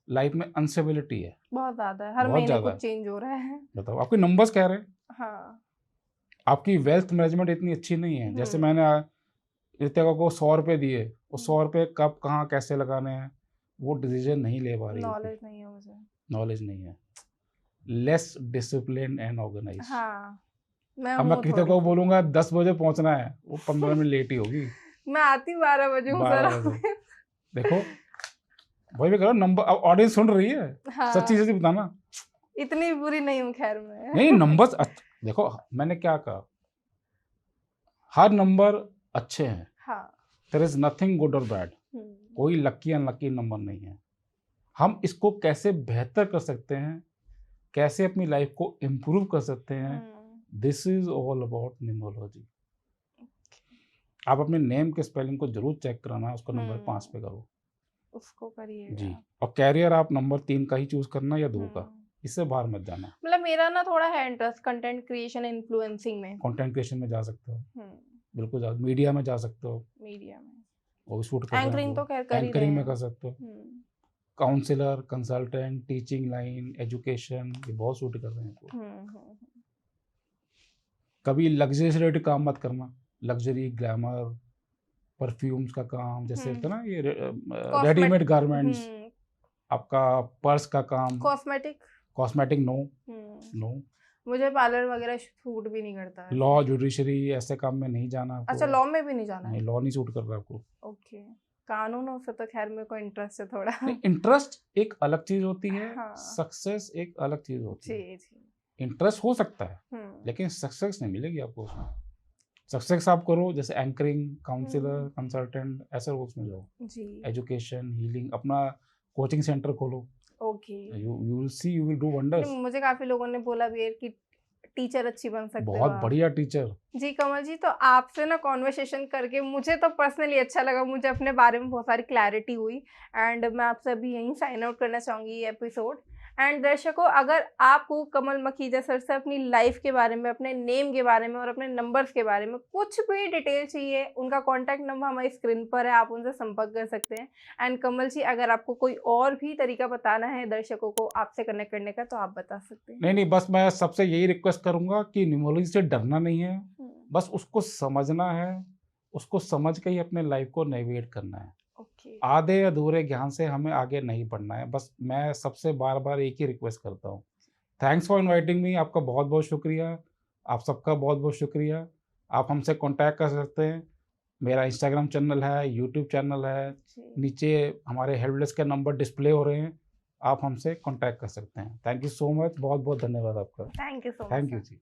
B: लाइफ में अनस्टेबिलिटी है,
A: बहुत ज्यादा है, हर
B: बहुत
A: महीने
B: ज्यादा
A: कुछ चेंज हो रहा है।
B: बताओ, आपके नंबर्स कह रहे हैं।
A: हाँ।
B: आपकी वेल्थ मैनेजमेंट इतनी अच्छी नहीं है। जैसे मैंने रितिका को 100 रुपये दिए, वो 100 रुपये कब कहाँ कैसे लगाने हैं वो डिसीजन नहीं ले पा रही है।
A: नॉलेज नहीं है मुझे।
B: नॉलेज नहीं है, लेस डिसिप्लिन एंड ऑर्गेनाइज।
A: हाँ
B: अब मैं किसी को बोलूंगा 10 बजे पहुंचना है, वो 15 मिनट लेट ही होगी।
A: मैं आती 12 बजे हूँ सर।
B: 12 बजे देखो वही भी करो, नंबर अब ऑडियंस सुन रही है।
A: हाँ।
B: सच्ची सच्ची बताना।
A: इतनी बुरी नहीं हूँ खैर मैं।
B: नहीं नंबर्स देखो मैंने क्या कहा, हर नंबर अच्छे हैं।
A: हाँ।
B: देयर इज नथिंग गुड और बैड, कोई लकी अनलकी नंबर नहीं है। हम इसको कैसे बेहतर कर सकते हैं, कैसे अपनी लाइफ को इम्प्रूव कर सकते हैं, this is all about numerology. आप अपने नेम के स्पेलिंग को जरूर चेक कराना, उसको नंबर 5 पे करो,
A: उसको करिए
B: जी। और कैरियर आप नंबर 3 का ही चूज करना या 2 का, इससे बाहर मत जाना।
A: मतलब मेरा ना थोड़ा है इंटरेस्ट कंटेंट क्रिएशन इन्फ्लुएंसिंग में।
B: कंटेंट क्रिएशन में जा सकते हो, बिल्कुल जा, मीडिया में जा सकते हो,
A: मीडिया में
B: वो शूट कर रहे हैं,
A: एंकरिंग तो खैर कर ही रहे हैं,
B: एंकरिंग में कर सकते हो, counsellor, consultant, teaching line, education, ये बहुत शूट कर रहे हैं। कभी लग्जरी से रिलेटेड काम मत करना, लग्जरी, ग्लैमर, परफ्यूम्स का काम, जैसे होता है ना ये रेडीमेड गारमेंट्स, आपका पर्स का काम, कॉस्मेटिक नो।
A: मुझे पार्लर वगैरह शूट भी नहीं करता है।
B: लॉ, जुडिशरी, ऐसे काम में नहीं जाना आपको।
A: अच्छा लॉ में भी नहीं जाना है?
B: नहीं, लॉ नहीं सूट कर रहा आपको।
A: ओके। कानूनों से तो खैर मेरे को इंटरेस्ट है थोड़ा।
B: इंटरेस्ट एक अलग चीज होती है,
A: हाँ।
B: सक्सेस एक अलग चीज होती है।
A: जी।
B: इंटरेस्ट हो सकता है लेकिन सक्सेस नहीं मिलेगी आपको उसमें। सक्सेस आप करो जैसे एंकरिंग, काउंसलर, कंसल्टेंट, ऐसे रोल्स में जाओ जी। एजुकेशन, हीलिंग, अपना कोचिंग सेंटर खोलो। Okay. You will see, you will do wonders.
A: मुझे काफी लोगों ने बोला भी है कि टीचर अच्छी बन सकते हो।
B: बहुत बढ़िया टीचर। जी
A: कमल जी, तो आपसे ना कॉन्वर्सेशन करके मुझे तो पर्सनली अच्छा लगा, मुझे अपने बारे में बहुत सारी क्लैरिटी हुई एंड मैं आपसे अभी यहीं साइन आउट करना चाहूँगी ये एपिसोड। एंड दर्शकों, अगर आपको कमल मखीजा सर से अपनी लाइफ के बारे में, अपने नेम के बारे में और अपने नंबर्स के बारे में कुछ भी डिटेल चाहिए, उनका कॉन्टैक्ट नंबर हमारी स्क्रीन पर है, आप उनसे संपर्क कर सकते हैं। एंड कमल जी, अगर आपको कोई और भी तरीका बताना है दर्शकों को आपसे कनेक्ट करने का तो आप बता सकते हैं।
B: नहीं, बस मैं सबसे यही रिक्वेस्ट करूंगा कि न्यूमरोलॉजी से डरना नहीं है, बस उसको समझना है, उसको समझ के ही अपने लाइफ को नेविगेट करना है। आधे अधूरे ज्ञान से हमें आगे नहीं बढ़ना है। बस मैं सबसे बार बार एक ही रिक्वेस्ट करता हूँ, थैंक्स फॉर इनवाइटिंग मी। आपका बहुत बहुत शुक्रिया, आप सबका बहुत बहुत शुक्रिया। आप हमसे कांटेक्ट कर सकते हैं, मेरा इंस्टाग्राम चैनल है, यूट्यूब चैनल है, नीचे हमारे हेल्प डेस्क के नंबर डिस्प्ले हो रहे हैं, आप हमसे कांटेक्ट कर सकते हैं। थैंक यू सो मच, बहुत बहुत धन्यवाद आपका।
A: Thank you so much.
B: Thank you ji.